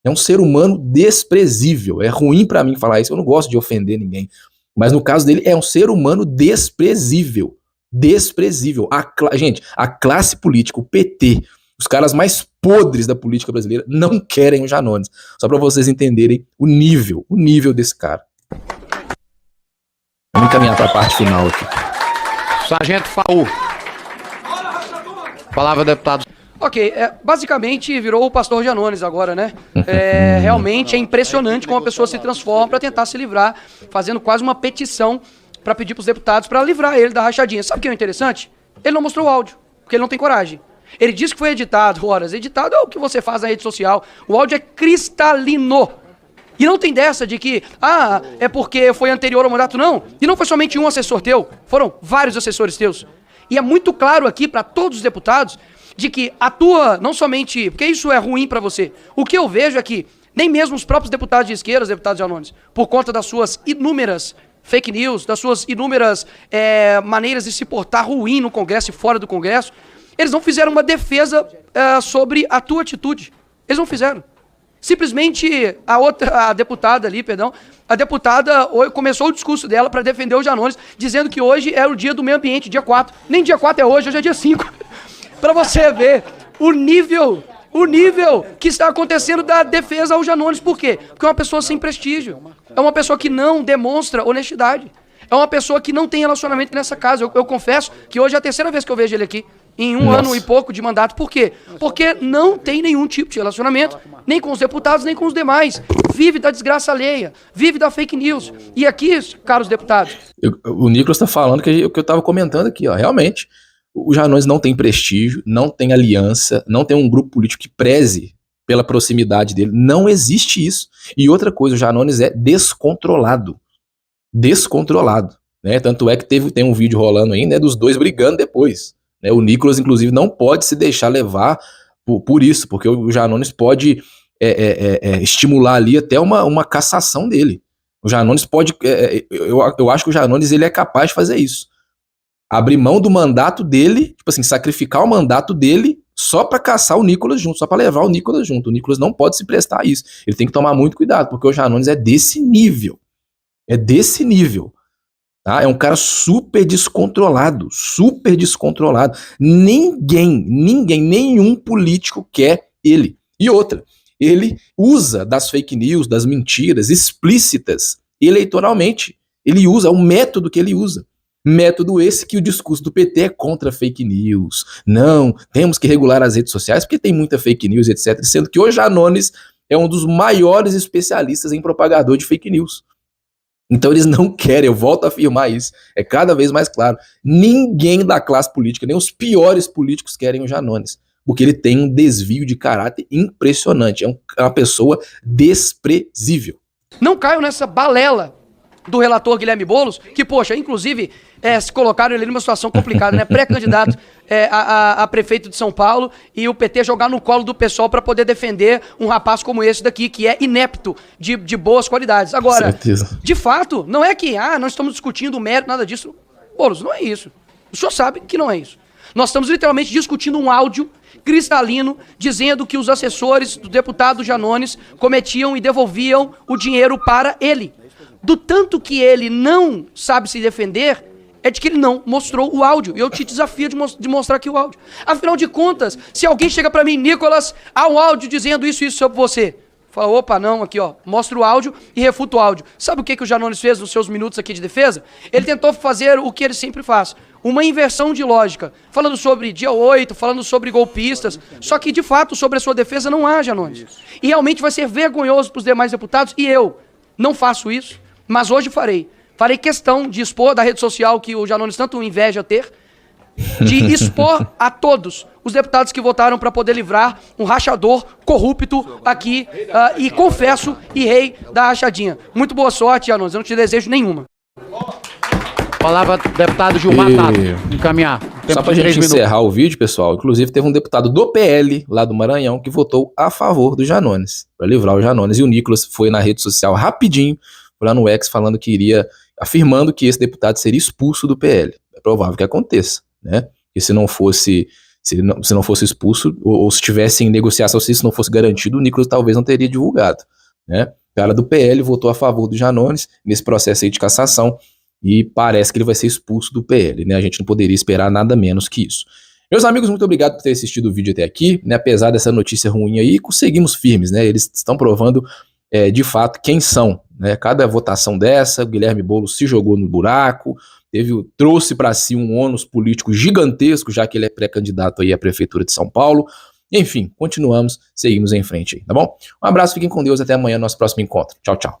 É um ser humano desprezível. É ruim pra mim falar isso, eu não gosto de ofender ninguém. Mas no caso dele, é um ser humano desprezível. Desprezível. Gente, a classe política, o PT, os caras mais podres da política brasileira não querem o Janones. Só pra vocês entenderem o nível desse cara. Vamos encaminhar pra parte final aqui. Sargento Faú. Palavra, deputado. Ok, basicamente virou o pastor Janones agora, né? Realmente é impressionante como a pessoa se transforma para tentar se livrar, fazendo quase uma petição para pedir para os deputados para livrar ele da rachadinha. Sabe o que é interessante? Ele não mostrou o áudio, porque ele não tem coragem. Ele disse que foi editado, horas. Editado é o que você faz na rede social. O áudio é cristalino. E não tem dessa de que, é porque foi anterior ao mandato, não. E não foi somente um assessor teu, foram vários assessores teus. E é muito claro aqui para todos os deputados de que a tua, não somente, porque isso é ruim para você. O que eu vejo é que nem mesmo os próprios deputados de esquerda, os deputados Janones, por conta das suas inúmeras fake news, das suas inúmeras maneiras de se portar ruim no Congresso e fora do Congresso, eles não fizeram uma defesa sobre a tua atitude. Eles não fizeram. Simplesmente a deputada começou o discurso dela para defender o Janones, dizendo que hoje era o dia do meio ambiente, dia 4. Nem dia 4 é hoje é dia 5. Para você ver o nível que está acontecendo da defesa ao Janones. Por quê? Porque é uma pessoa sem prestígio. É uma pessoa que não demonstra honestidade. É uma pessoa que não tem relacionamento nessa casa. Eu confesso que hoje é a terceira vez que eu vejo ele aqui. Em um ano e pouco de mandato. Por quê? Porque não tem nenhum tipo de relacionamento, nem com os deputados, nem com os demais. Vive da desgraça alheia, vive da fake news. E aqui, caros deputados... O Nicolas está falando que eu estava comentando aqui, ó. Realmente, o Janones não tem prestígio, não tem aliança, não tem um grupo político que preze pela proximidade dele. Não existe isso. E outra coisa, o Janones é descontrolado. Descontrolado. Né? Tanto é que tem um vídeo rolando aí, né, dos dois brigando depois. O Nicolas, inclusive, não pode se deixar levar por isso, porque o Janones pode estimular ali até uma cassação dele. O Janones pode... eu acho que o Janones ele é capaz de fazer isso. Abrir mão do mandato dele, tipo assim, sacrificar o mandato dele só para caçar o Nicolas junto, só para levar o Nicolas junto. O Nicolas não pode se prestar a isso. Ele tem que tomar muito cuidado, porque o Janones é desse nível. É desse nível. Tá? É um cara super descontrolado. Nenhum político quer ele. E outra, ele usa das fake news, das mentiras explícitas eleitoralmente. Ele usa, o método que ele usa. Método esse que o discurso do PT é contra fake news. Não, temos que regular as redes sociais porque tem muita fake news, etc. Sendo que o Janones é um dos maiores especialistas em propagador de fake news. Então eles não querem, eu volto a afirmar isso, é cada vez mais claro, ninguém da classe política, nem os piores políticos querem o Janones, porque ele tem um desvio de caráter impressionante, é uma pessoa desprezível. Não caiam nessa balela do relator Guilherme Boulos, que, poxa, inclusive, se colocaram ele numa situação complicada, né? Pré-candidato a prefeito de São Paulo e o PT jogar no colo do pessoal para poder defender um rapaz como esse daqui, que é inepto de boas qualidades. Agora, de fato, não é que, nós estamos discutindo o mérito, nada disso. Boulos, não é isso. O senhor sabe que não é isso. Nós estamos literalmente discutindo um áudio cristalino dizendo que os assessores do deputado Janones cometiam e devolviam o dinheiro para ele. Do tanto que ele não sabe se defender, é de que ele não mostrou o áudio. E eu te desafio de mostrar aqui o áudio. Afinal de contas, se alguém chega pra mim, Nicolas, há um áudio dizendo isso sobre você. Fala, opa, não, aqui ó, mostra o áudio e refuta o áudio. Sabe o que o Janones fez nos seus minutos aqui de defesa? Ele tentou fazer o que ele sempre faz. Uma inversão de lógica. Falando sobre dia 8, falando sobre golpistas. Só que, de fato, sobre a sua defesa não há, Janones. E realmente vai ser vergonhoso pros demais deputados. E eu não faço isso. Mas hoje farei. Farei questão de expor da rede social que o Janones tanto inveja ter, de expor a todos os deputados que votaram para poder livrar um rachador corrupto aqui, e confesso, e rei da rachadinha. Muito boa sorte, Janones. Eu não te desejo nenhuma. Palavra, deputado Gilmar Tato. Encaminhar. Só pra gente encerrar o vídeo, pessoal, inclusive teve um deputado do PL, lá do Maranhão, que votou a favor do Janones, para livrar o Janones. E o Nicolas foi na rede social rapidinho, lá no X, falando que afirmando que esse deputado seria expulso do PL. É provável que aconteça, né? E se não fosse Se não fosse expulso, ou se tivesse em negociação, se isso não fosse garantido, o Nicolas talvez não teria divulgado, né? O cara do PL votou a favor do Janones nesse processo aí de cassação e parece que ele vai ser expulso do PL, né? A gente não poderia esperar nada menos que isso. Meus amigos, muito obrigado por ter assistido o vídeo até aqui, né? Apesar dessa notícia ruim aí, conseguimos firmes, né? Eles estão provando de fato quem são, né? Cada votação dessa, o Guilherme Boulos se jogou no buraco, trouxe para si um ônus político gigantesco, já que ele é pré-candidato aí à Prefeitura de São Paulo. Enfim, continuamos, seguimos em frente aí, tá bom? Um abraço, fiquem com Deus, até amanhã, nosso próximo encontro. Tchau, tchau.